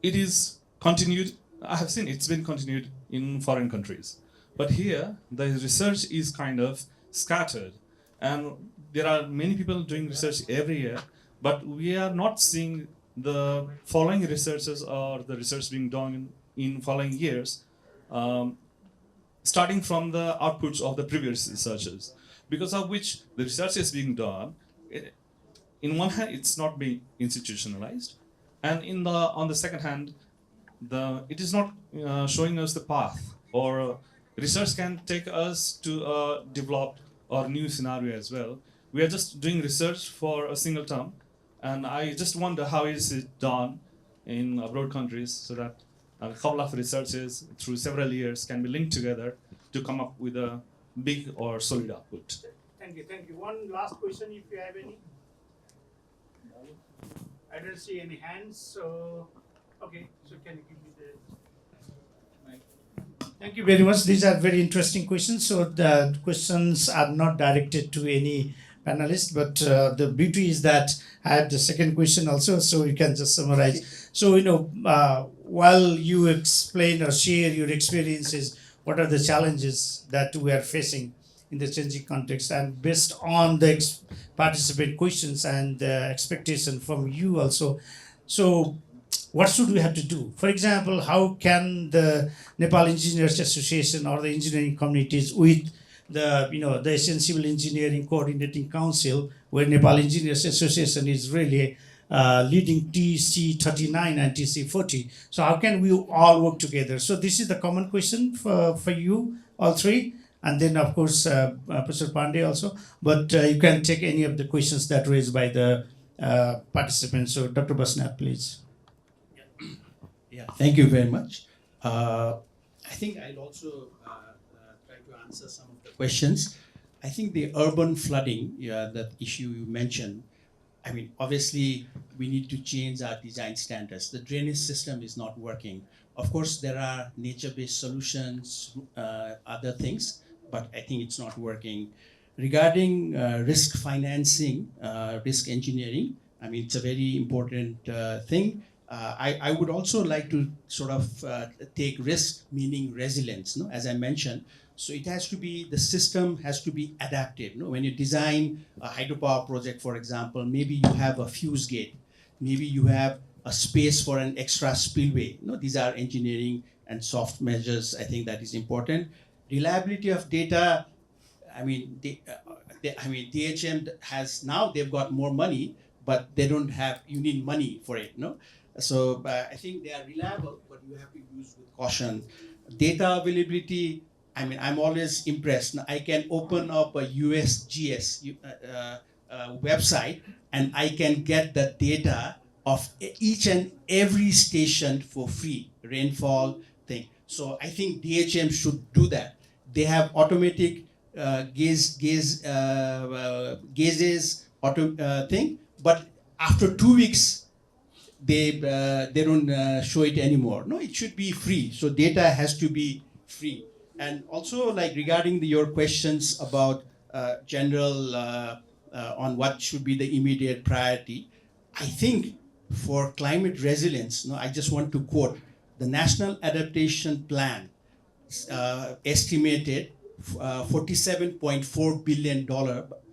it is continued. I have seen it's been continued in foreign countries. But here, the research is kind of scattered. And there are many people doing research every year, but we are not seeing the following researches or the research being done in following years, starting from the outputs of the previous researchers, because of which the research is being done. In one hand, it's not being institutionalized, and on the second hand, it is not showing us the path, or research can take us to a developed or new scenario as well. We are just doing research for a single term, and I just wonder how is it done in abroad countries, so that a couple of researches through several years can be linked together to come up with a big or solid output. Thank you, thank you. One last question, if you have any. I don't see any hands, so okay. So can you give me the mic? Thank you very much. These are very interesting questions. So the questions are not directed to any panelist, but the beauty is that I have the second question also, so you can just summarize. So while you explain or share your experiences, what are the challenges that we are facing in the changing context, and based on the participant questions and expectation from you also. So what should we have to do? For example, how can the Nepal Engineers Association or the engineering communities with the the Asian Civil Engineering Coordinating Council, where Nepal Engineers Association is really leading TC39 and TC40. So how can we all work together? So this is the common question for you all three. And then, of course, Professor Pandey also. But you can take any of the questions that raised by the participants. So, Dr. Basnath, please. Yeah, thank you very much. I think I'll also try to answer some of the questions. I think the urban flooding, that issue you mentioned, I mean, obviously, we need to change our design standards. The drainage system is not working. Of course, there are nature-based solutions, other things, but I think it's not working. Regarding risk financing, risk engineering, I mean, it's a very important thing. I would also like to sort of take risk, meaning resilience, as I mentioned. So it has to be, the system has to be adaptive. When you design a hydropower project, for example, maybe you have a fuse gate, maybe you have a space for an extra spillway. These are engineering and soft measures. I think that is important. Reliability of data, I mean, DHM has, now they've got more money, but they don't have, you need money for it, So I think they are reliable, but you have to use with caution. Data availability, I mean, I'm always impressed. Now, I can open up a USGS website, and I can get the data of each and every station for free, rainfall thing. So I think DHM should do that. They have automatic gauges thing, but after 2 weeks, they don't show it anymore. No, it should be free. So data has to be free. And also, like regarding your questions about general on what should be the immediate priority, I think for climate resilience, I just want to quote the National Adaptation Plan estimated $47.4 billion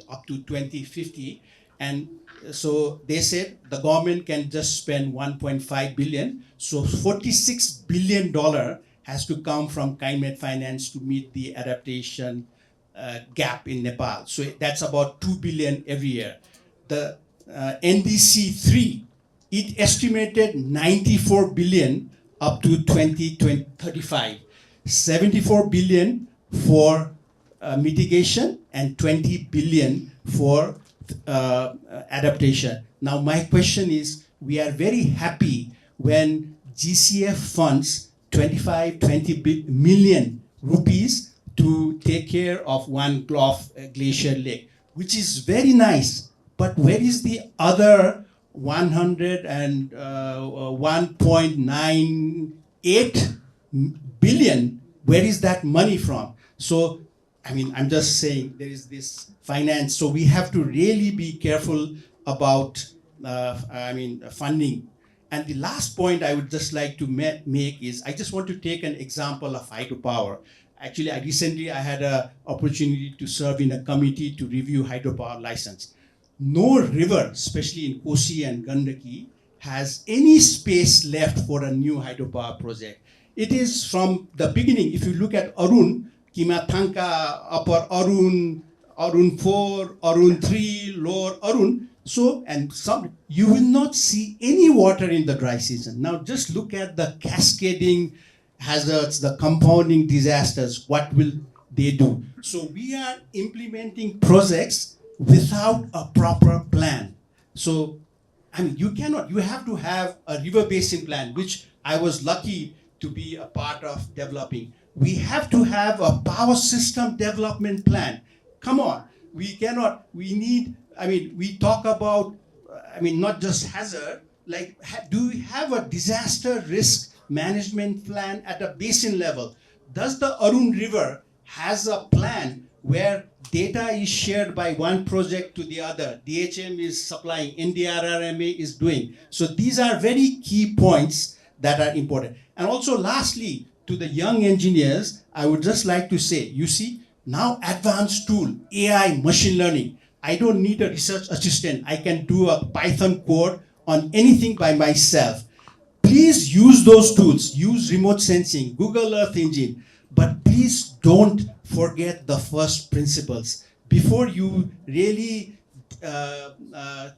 up to 2050, and so they said the government can just spend 1.5 billion. So $46 billion has to come from climate finance to meet the adaptation gap in Nepal. So that's about 2 billion every year. The NDC 3, it estimated 94 billion up to 2035. 74 billion for mitigation and 20 billion for adaptation. Now my question is, we are very happy when GCF funds 20 million rupees to take care of one glacier lake, which is very nice. But where is the other 101.98 billion? Where is that money from? So, I mean, I'm just saying there is this finance. So we have to really be careful about, funding. And the last point I would just like to make is, I just want to take an example of hydropower. Actually, recently I had an opportunity to serve in a committee to review hydropower license. No river, especially in Kosi and Gandaki, has any space left for a new hydropower project. It is from the beginning. If you look at Arun, Kimathanka, Upper Arun, Arun 4, Arun 3, Lower Arun, So, and some, you will not see any water in the dry season. Now just look at the cascading hazards, the compounding disasters, what will they do? So we are implementing projects without a proper plan. So, I mean, you have to have a river basin plan, which I was lucky to be a part of developing. We have to have a power system development plan. Come on, we need, I mean, we talk about, I mean, not just hazard, like, do we have a disaster risk management plan at a basin level? Does the Arun River has a plan where data is shared by one project to the other? DHM is supplying, NDRRMA is doing. So these are very key points that are important. And also lastly, to the young engineers, I would just like to say, you see, now advanced tool, AI, machine learning, I don't need a research assistant. I can do a Python code on anything by myself. Please use those tools, use remote sensing, Google Earth Engine, but please don't forget the first principles. Before you really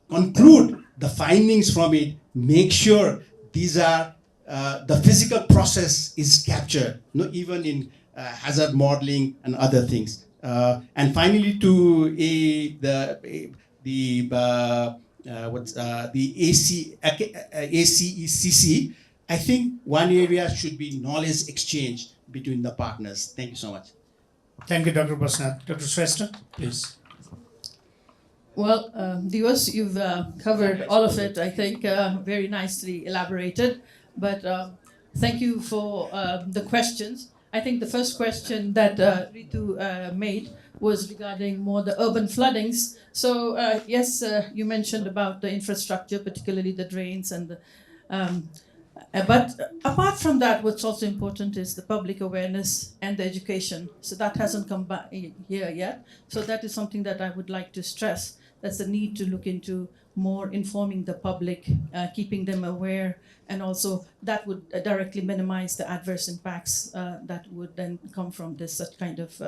conclude the findings from it, make sure these are, the physical process is captured, even in hazard modeling and other things. And finally, to the ACECC, I think one area should be knowledge exchange between the partners. Thank you so much. Thank you, Dr. Basant. Dr. Shrestha, please. Well, Diwas, you've covered all of it, I think, very nicely elaborated. But thank you for the questions. I think the first question that Ritu made was regarding more the urban floodings. So yes, you mentioned about the infrastructure, particularly the drains and the, but apart from that, what's also important is the public awareness and the education. So that hasn't come back here yet. So that is something that I would like to stress. That's the need to look into more informing the public, keeping them aware, and also that would directly minimize the adverse impacts that would then come from this such kind of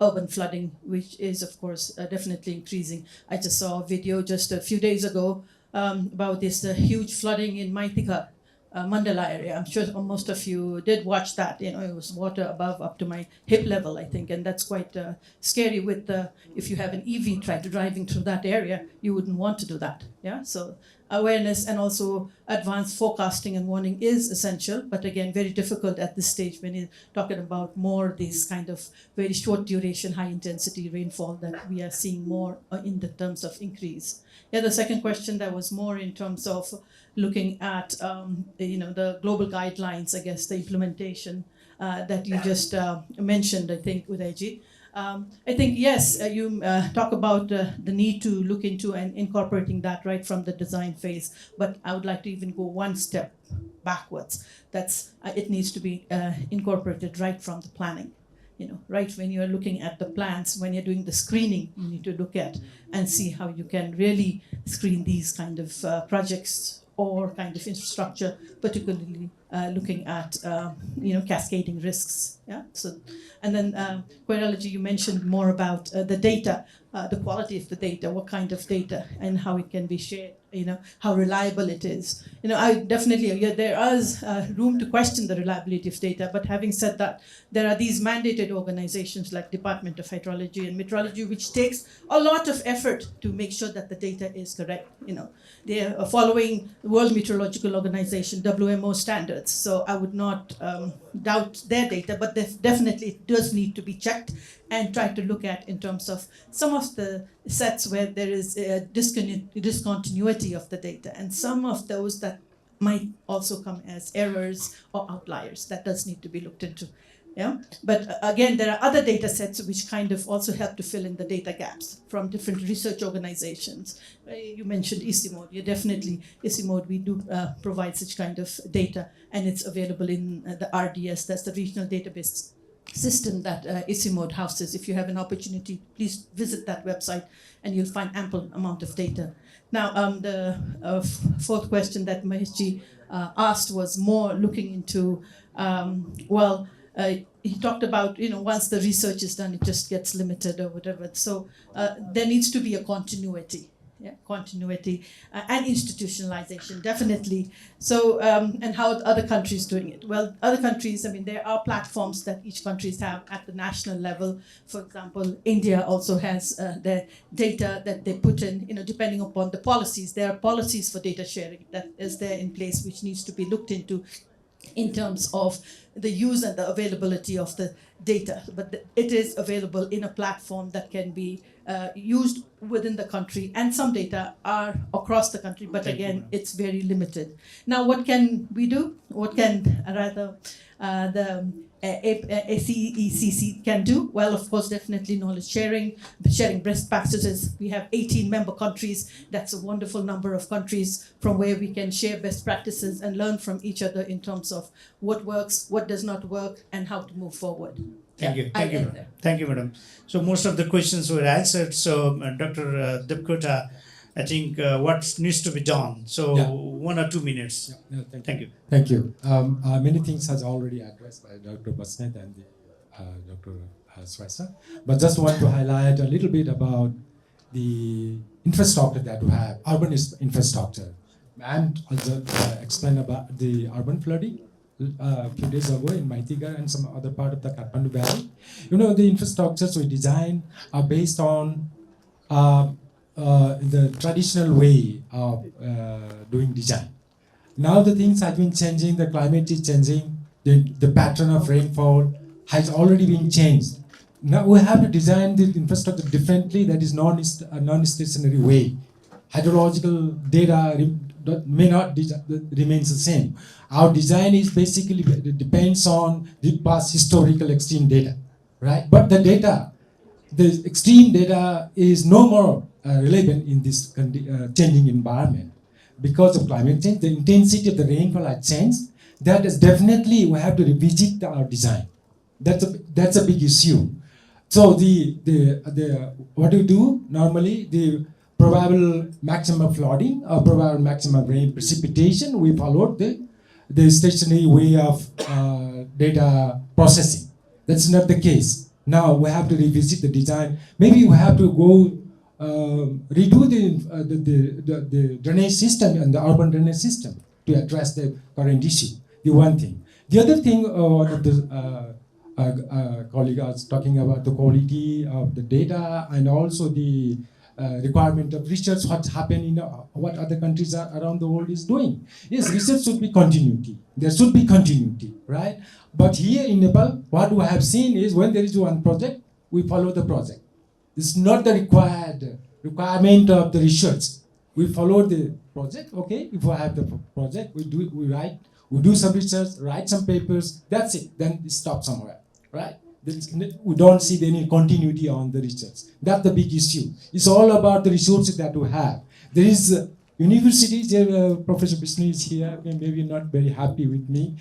urban flooding, which is of course definitely increasing. I just saw a video just a few days ago about this huge flooding in Maithika, Mandala area. I'm sure most of you did watch that. You know, it was water above up to my hip level, I think, and that's quite scary. With if you have an EV driving through that area, you wouldn't want to do that. Yeah, so awareness and also advanced forecasting and warning is essential, but again, very difficult at this stage when you're talking about more these kind of very short duration, high intensity rainfall that we are seeing more in the terms of increase. Yeah, the second question that was more in terms of looking at the global guidelines, I guess the implementation that you just mentioned, I think, Udaiji. I think, yes, you talk about the need to look into and incorporating that right from the design phase, but I would like to even go one step backwards. That's it needs to be incorporated right from the planning. You know, right when you're looking at the plans, when you're doing the screening, you need to look at and see how you can really screen these kind of projects or kind of infrastructure, particularly looking at cascading risks. Yeah. So, and then Quirology, you mentioned more about the data, the quality of the data, what kind of data, and how it can be shared. You know, how reliable it is. You know, I definitely, there is room to question the reliability of data, but having said that, there are these mandated organizations like Department of Hydrology and Meteorology, which takes a lot of effort to make sure that the data is correct. You know, they are following World Meteorological Organization, WMO standards, so I would not doubt their data, but definitely it does need to be checked and try to look at in terms of some of the sets where there is a discontinuity of the data, and some of those that might also come as errors or outliers. That does need to be looked into. Yeah, but again, there are other data sets which kind of also help to fill in the data gaps from different research organizations. You mentioned 𝐸CMODE. Yeah, definitely 𝐸CMODE, we do provide such kind of data, and it's available in the RDS, that's the regional database system that 𝐸CMODE houses. If you have an opportunity, please visit that website and you'll find ample amount of data. Now, the fourth question that Maheshji asked was more looking into, he talked about, once the research is done, it just gets limited or whatever. So there needs to be a continuity. continuity, and institutionalization, definitely. So, and how are other countries doing it? Well, other countries, I mean, there are platforms that each countries have at the national level. For example, India also has their data that they put in, depending upon the policies. There are policies for data sharing that is there in place, which needs to be looked into in terms of the use and the availability of the data. But it is available in a platform that can be used within the country, and some data are across the country, but again, it's very limited. Now, what can we do? What can the ACECC can do? Well, of course, definitely knowledge sharing best practices. We have 18 member countries. That's a wonderful number of countries from where we can share best practices and learn from each other in terms of what works, what does not work, and how to move forward. Thank you, madam. So most of the questions were answered. So Dr. 𝐁𝐞𝐲𝐧𝐝, I think what needs to be done. So 1 or 2 minutes. Thank you. Thank you. Many things has already addressed by Dr. Basnet and Dr. Shrestha, but just want to highlight a little bit about the infrastructure that we have, urban infrastructure, and also explain about the urban flooding a few days ago in Maitigar and some other part of the Kathmandu Valley. The infrastructures we design are based on the traditional way of doing design. Now the things have been changing, the climate is changing, the pattern of rainfall has already been changed. Now we have to design the infrastructure differently, that is non-stationary way. Hydrological data may not remains the same. Our design is basically depends on the past historical extreme data, right? But the extreme data is no more relevant in this changing environment because of climate change. The intensity of the rainfall has changed. That is definitely we have to revisit our design. That's a big issue. So what we do normally, the probable maximum flooding or probable maximum rain precipitation, we followed the stationary way of data processing. That's not the case. Now we have to revisit the design. Maybe we have to go redo the drainage system and the urban drainage system to address the current issue. The one thing. The other thing, one of the colleague was talking about the quality of the data and also the requirement of research, what's happening, what other countries around the world is doing. Yes, research should be continuity. There should be continuity, right? But here in Nepal, what we have seen is when there is one project, we follow the project. It's not the requirement of the research. We follow the project, okay? If we have the project, we do some research, write some papers, that's it. Then it stops somewhere, right? We don't see any continuity on the research. That's the big issue. It's all about the resources that we have. There is universities, Professor Vishnu is here, maybe not very happy with me.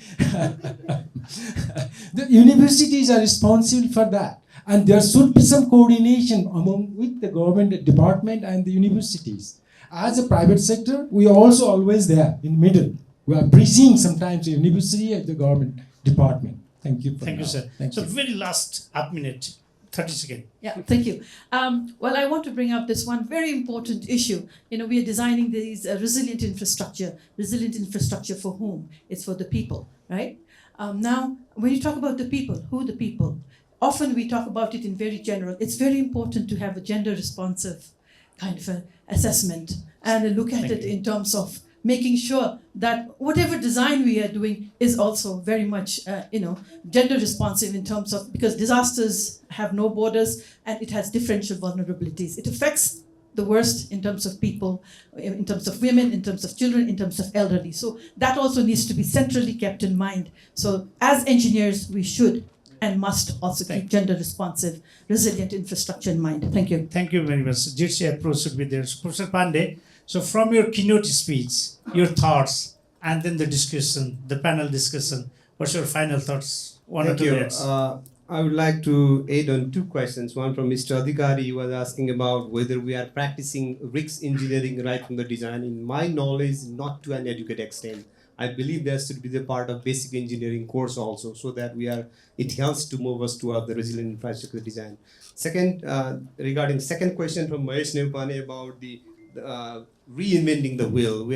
The universities are responsible for that. And there should be some coordination with the government department and the universities. As a private sector, we are also always there in the middle. We are bridging sometimes the university and the government department. Thank you. Thank you, sir. So very last half minute, 30 seconds. Yeah, thank you. Well, I want to bring up this one very important issue. We are designing these resilient infrastructure. Resilient infrastructure for whom? It's for the people, right? Now, when you talk about the people, who the people? Often we talk about it in very general. It's very important to have a gender responsive kind of an assessment and look at it in terms of making sure that whatever design we are doing is also very much, gender responsive in terms of, because disasters have no borders and it has differential vulnerabilities. It affects the worst in terms of people, in terms of women, in terms of children, in terms of elderly. So that also needs to be centrally kept in mind. So as engineers, we should and must also keep gender responsive, resilient infrastructure in mind. Thank you. Thank you very much. JIRC approach should be there. So, Professor Pandey, so from your keynote speech, your thoughts, and then the discussion, the panel discussion, what's your final thoughts? 1 or 2 minutes. I would like to add on 2 questions. One from Mr. Adhikari, he was asking about whether we are practicing risk engineering right from the design. In my knowledge, not to an adequate extent. I believe there should be the part of basic engineering course also, so that it helps to move us toward the resilient infrastructure design. Second, regarding second question from Mahesh Nirupane about the reinventing the wheel.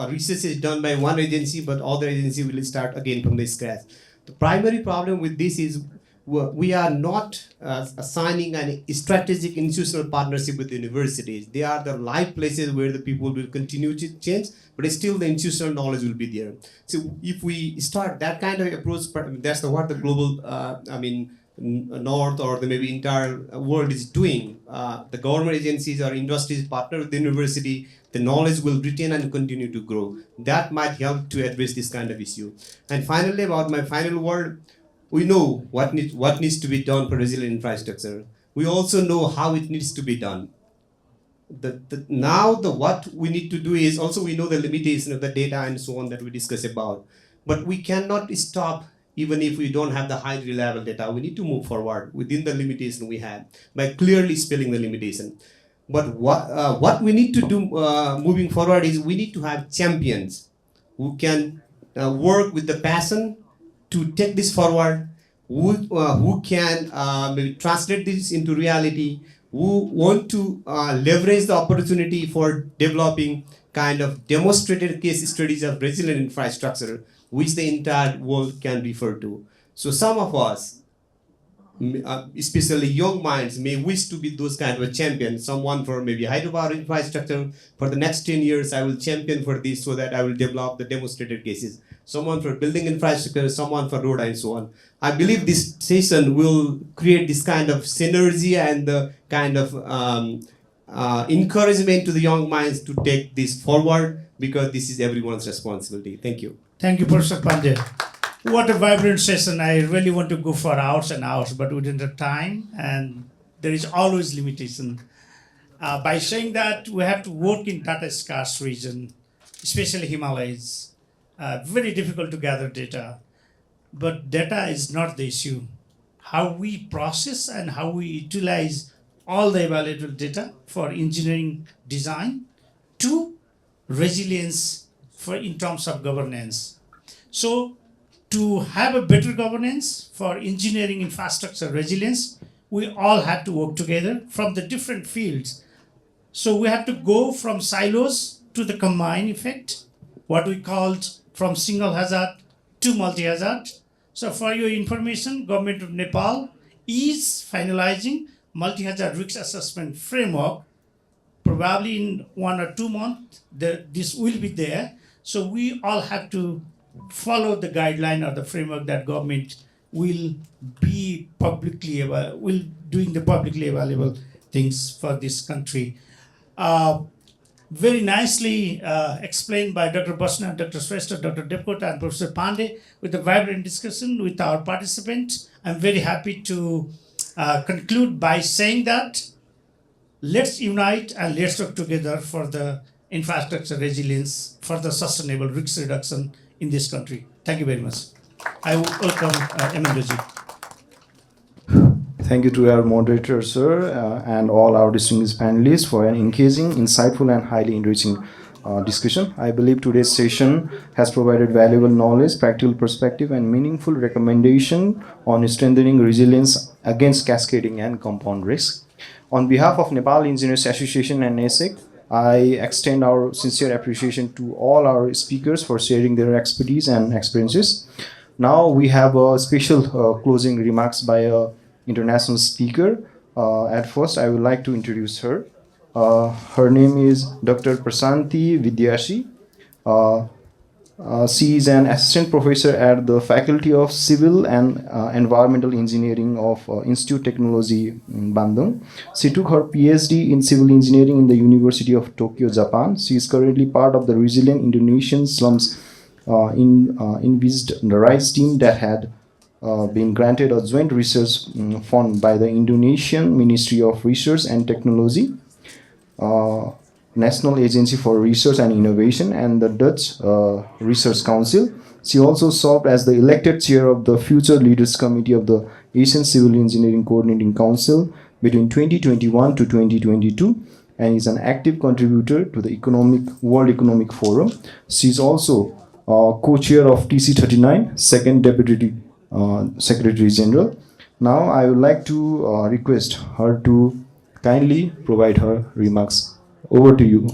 Research is done by one agency, but other agency will start again from the scratch. The primary problem with this is we are not assigning an strategic institutional partnership with the universities. They are the live places where the people will continue to change, but still the institutional knowledge will be there. So if we start that kind of approach, that's what the global, North or the maybe entire world is doing. The government agencies or industries partner with the university, the knowledge will retain and continue to grow. That might help to address this kind of issue. And finally, about my final word, we know what needs to be done for resilient infrastructure. We also know how it needs to be done. What we need to do is also we know the limitation of the data and so on that we discuss about. But we cannot stop even if we don't have the high reliable data. We need to move forward within the limitation we have by clearly spelling the limitation. But what we need to do moving forward is we need to have champions who can work with the passion to take this forward, who can maybe translate this into reality, who want to leverage the opportunity for developing kind of demonstrated case studies of resilient infrastructure, which the entire world can refer to. So some of us, especially young minds, may wish to be those kind of a champion. Someone for maybe hydropower infrastructure, for the next 10 years I will champion for this so that I will develop the demonstrated cases. Someone for building infrastructure, someone for road and so on. I believe this session will create this kind of synergy and the kind of encouragement to the young minds to take this forward, because this is everyone's responsibility. Thank you. Thank you, Professor Pandey. What a vibrant session. I really want to go for hours and hours, but we didn't have time, and there is always limitation. By saying that, we have to work in data scarce region, especially Himalayas. Very difficult to gather data, but data is not the issue. How we process and how we utilize all the available data for engineering design to resilience in terms of governance. So to have a better governance for engineering infrastructure resilience, we all have to work together from the different fields. So we have to go from silos to the combined effect, what we called from single hazard to multi-hazard. So for your information, Government of Nepal is finalizing multi-hazard risk assessment framework. Probably in 1 or 2 months, this will be there. So we all have to follow the guideline or the framework that government will be doing the publicly available things for this country. Very nicely explained by Dr. Basna, Dr. Shrestha, Dr. Devkota, and Professor Pandey with a vibrant discussion with our participants. I'm very happy to conclude by saying that let's unite and let's work together for the infrastructure resilience, for the sustainable risk reduction in this country. Thank you very much. I welcome Emendra. Thank you to our moderator, sir, and all our distinguished panelists for an engaging, insightful, and highly enriching discussion. I believe today's session has provided valuable knowledge, practical perspective, and meaningful recommendation on strengthening resilience against cascading and compound risk. On behalf of Nepal Engineers Association and ACECC, I extend our sincere appreciation to all our speakers for sharing their expertise and experiences. Now we have a special closing remarks by a international speaker. At first, I would like to introduce her. Her name is Dr. Prasanthi Vidyashi. She is an assistant professor at the Faculty of Civil and Environmental Engineering of Institute Technology in Bandung. She took her PhD in civil engineering in the University of Tokyo, Japan. She is currently part of the Resilient Indonesian Slums envisaged the RISE team that had been granted a joint research fund by the Indonesian Ministry of Research and Technology, National Agency for Research and Innovation, and the Dutch Research Council. She also served as the elected chair of the Future Leaders Committee of the Asian Civil Engineering Coordinating Council between 2021 to 2022, and is an active contributor to the World Economic Forum. She is also co-chair of TC39, second Deputy Secretary General. Now I would like to request her to kindly provide her remarks. Over to you.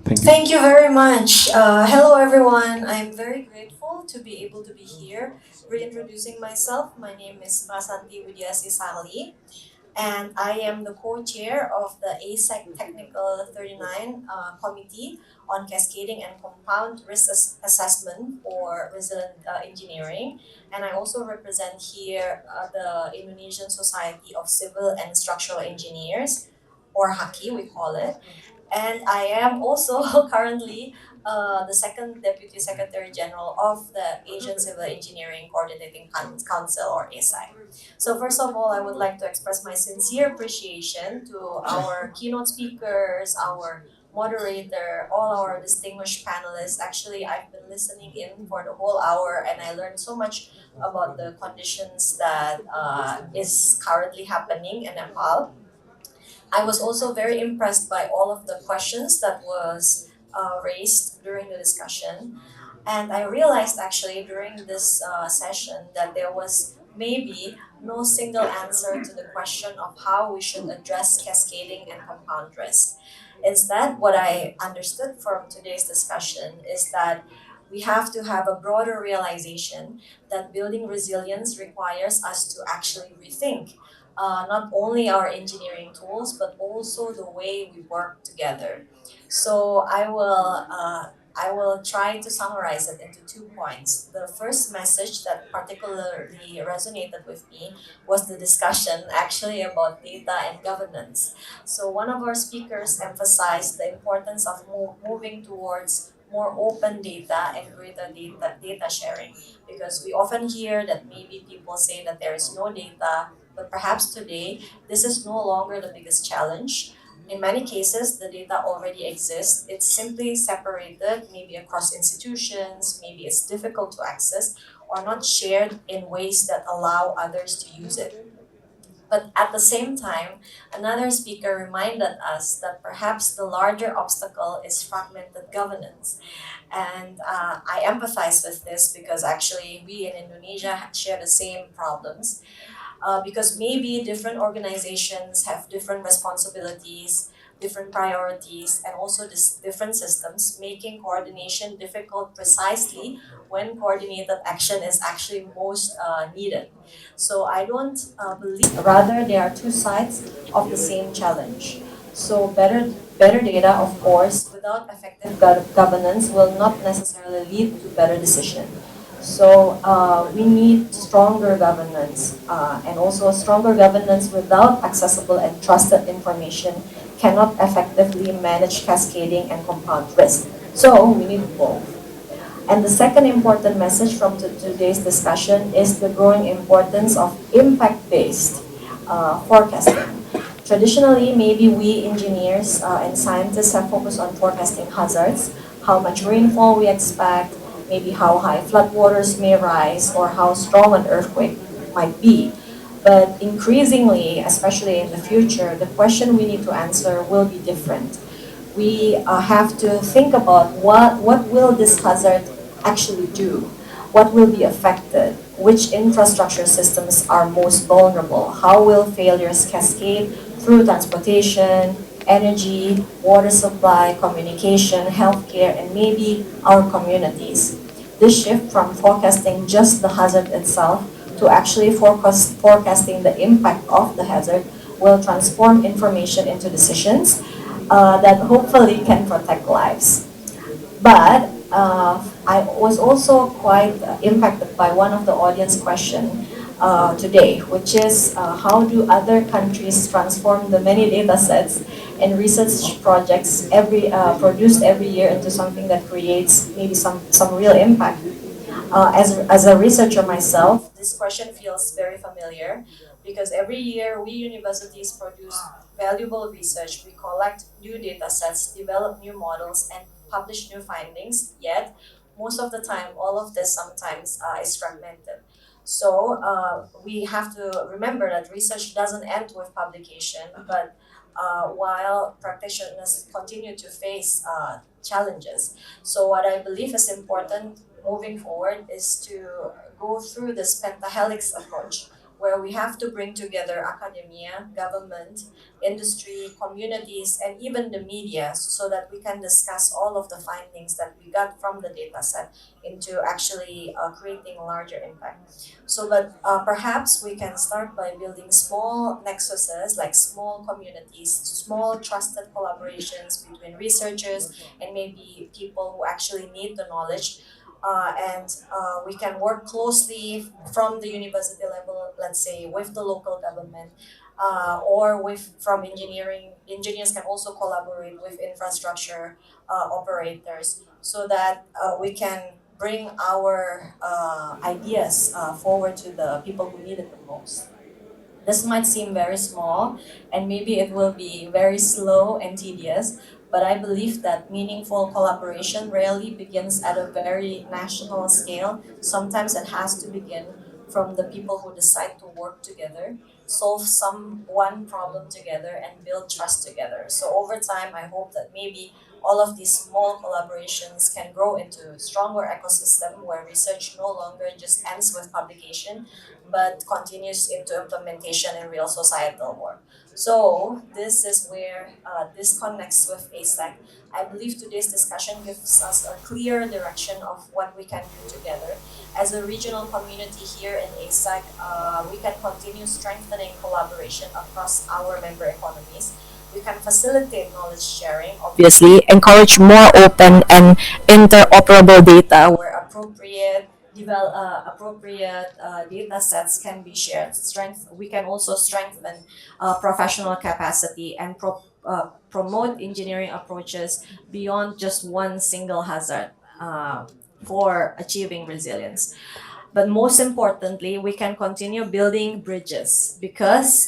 Thank you. Thank you very much. Hello, everyone. I'm very grateful to be able to be here. Reintroducing myself, my name is Prasanti Widyasri, and I am the co-chair of the ACECC Technical 39 Committee on Cascading and Compound Risk Assessment for Resilient Engineering. And I also represent here the Indonesian Society of Civil and Structural Engineers, or HAKI we call it. And I am also currently the second Deputy Secretary General of the Asian Civil Engineering Coordinating Council, or ACECC. So first of all, I would like to express my sincere appreciation to our keynote speakers, our moderator, all our distinguished panelists. Actually, I've been listening in for the whole hour, and I learned so much about the conditions that is currently happening in Nepal. I was also very impressed by all of the questions that was raised during the discussion. And I realized actually during this session that there was maybe no single answer to the question of how we should address cascading and compound risk. Instead, what I understood from today's discussion is that we have to have a broader realization that building resilience requires us to actually rethink not only our engineering tools, but also the way we work together. So I will try to summarize it into 2 points. The first message that particularly resonated with me was the discussion actually about data and governance. So one of our speakers emphasized the importance of moving towards more open data and greater data sharing, because we often hear that maybe people say that there is no data, but perhaps today this is no longer the biggest challenge. In many cases, the data already exists. It's simply separated, maybe across institutions, maybe it's difficult to access, or not shared in ways that allow others to use it. But at the same time, another speaker reminded us that perhaps the larger obstacle is fragmented governance. And I empathize with this because actually we in Indonesia share the same problems. Because maybe different organizations have different responsibilities, different priorities, and also different systems, making coordination difficult precisely when coordinated action is actually most needed. So I don't believe, rather there are two sides of the same challenge. So better data, of course, without effective governance will not necessarily lead to better decision. So we need stronger governance, and also stronger governance without accessible and trusted information cannot effectively manage cascading and compound risk. So we need both. And the second important message from today's discussion is the growing importance of impact-based forecasting. Traditionally, maybe we engineers and scientists have focused on forecasting hazards, how much rainfall we expect, maybe how high floodwaters may rise, or how strong an earthquake might be. But increasingly, especially in the future, the question we need to answer will be different. We have to think about what will this hazard actually do? What will be affected? Which infrastructure systems are most vulnerable? How will failures cascade through transportation, energy, water supply, communication, healthcare, and maybe our communities? This shift from forecasting just the hazard itself to actually forecasting the impact of the hazard will transform information into decisions that hopefully can protect lives. But I was also quite impacted by one of the audience questions today, which is how do other countries transform the many data sets and research projects produced every year into something that creates maybe some real impact. As a researcher myself, this question feels very familiar because every year we universities produce valuable research, we collect new data sets, develop new models, and publish new findings, yet most of the time, all of this sometimes is fragmented. So we have to remember that research doesn't end with publication, but while practitioners continue to face challenges. So what I believe is important moving forward is to go through this pentahelix approach, where we have to bring together academia, government, industry, communities, and even the media so that we can discuss all of the findings that we got from the data set into actually creating a larger impact. So, but perhaps we can start by building small nexuses, like small communities, small trusted collaborations between researchers and maybe people who actually need the knowledge. We can work closely from the university level, let's say, with the local government, or with from engineering. Engineers can also collaborate with infrastructure operators so that we can bring our ideas forward to the people who need it the most. This might seem very small and maybe it will be very slow and tedious, but I believe that meaningful collaboration rarely begins at a very national scale. Sometimes it has to begin from the people who decide to work together, solve one problem together, and build trust together. So over time, I hope that maybe all of these small collaborations can grow into a stronger ecosystem where research no longer just ends with publication, but continues into implementation in real societal work. So this is where this connects with ACECC. I believe today's discussion gives us a clear direction of what we can do together. As a regional community here in ACECC, we can continue strengthening collaboration across our member economies. We can facilitate knowledge sharing, obviously, encourage more open and interoperable data where appropriate data sets can be shared. We can also strengthen professional capacity and promote engineering approaches beyond just one single hazard for achieving resilience. But most importantly, we can continue building bridges because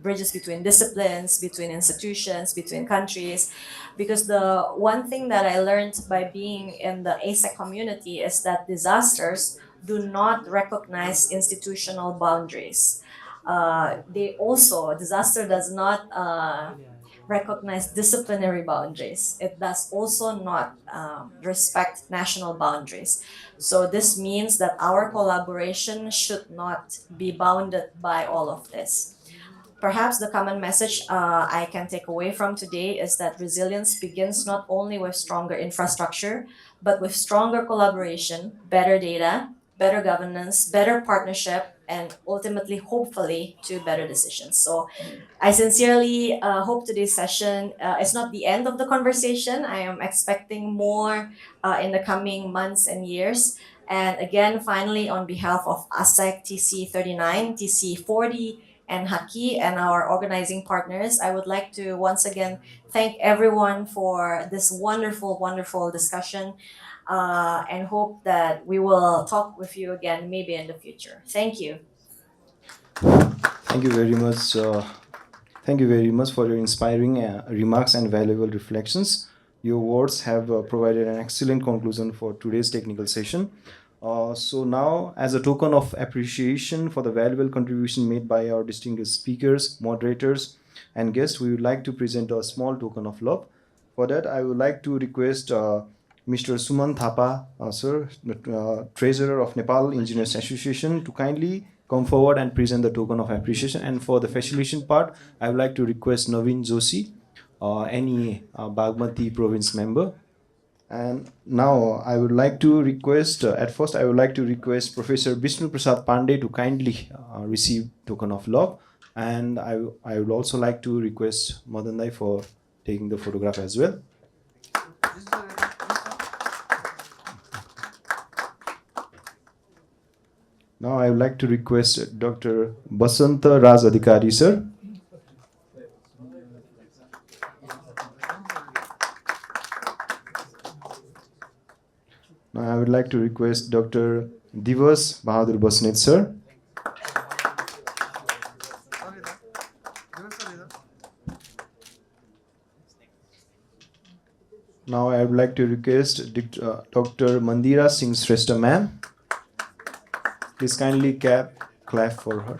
bridges between disciplines, between institutions, between countries. Because the one thing that I learned by being in the ACECC community is that disasters do not recognize institutional boundaries. Disaster does not recognize disciplinary boundaries. It does also not respect national boundaries. So this means that our collaboration should not be bounded by all of this. Perhaps the common message I can take away from today is that resilience begins not only with stronger infrastructure, but with stronger collaboration, better data, better governance, better partnership, and ultimately, hopefully, to better decisions. So I sincerely hope today's session is not the end of the conversation. I am expecting more in the coming months and years. And again, finally, on behalf of ASEC TC39, TC40, and HAKI and our organizing partners, I would like to once again thank everyone for this wonderful, wonderful discussion and hope that we will talk with you again maybe in the future. Thank you. Thank you very much. Thank you very much for your inspiring remarks and valuable reflections. Your words have provided an excellent conclusion for today's technical session. So now, as a token of appreciation for the valuable contribution made by our distinguished speakers, moderators, and guests, we would like to present a small token of love. For that, I would like to request Mr. Suman Thapa, sir, Treasurer of Nepal Engineers Association, to kindly come forward and present the token of appreciation. And for the facilitation part, I would like to request Naveen Joshi, any Bagmati province member. And now I would like to request, Professor Vishnu Prasad Pandey to kindly receive token of love. And I would also like to request Madandai for taking the photograph as well. Now I would like to request Dr. Basanta Raj Adhikari, sir. Now I would like to request Dr. Divas Bahadur Basnet, sir. Now I would like to request Dr. Mandira Singh Shrestha, ma'am. Please kindly clap for her.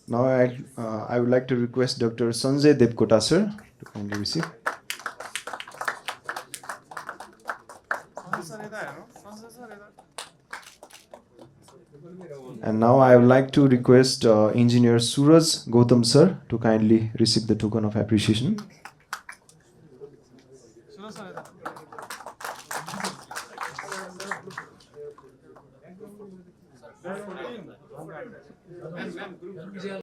Now I would like to request Dr. Sanjay Devkota, sir, to kindly receive. And now I would like to request Engineer Suraj Gautam sir to kindly receive the token of appreciation.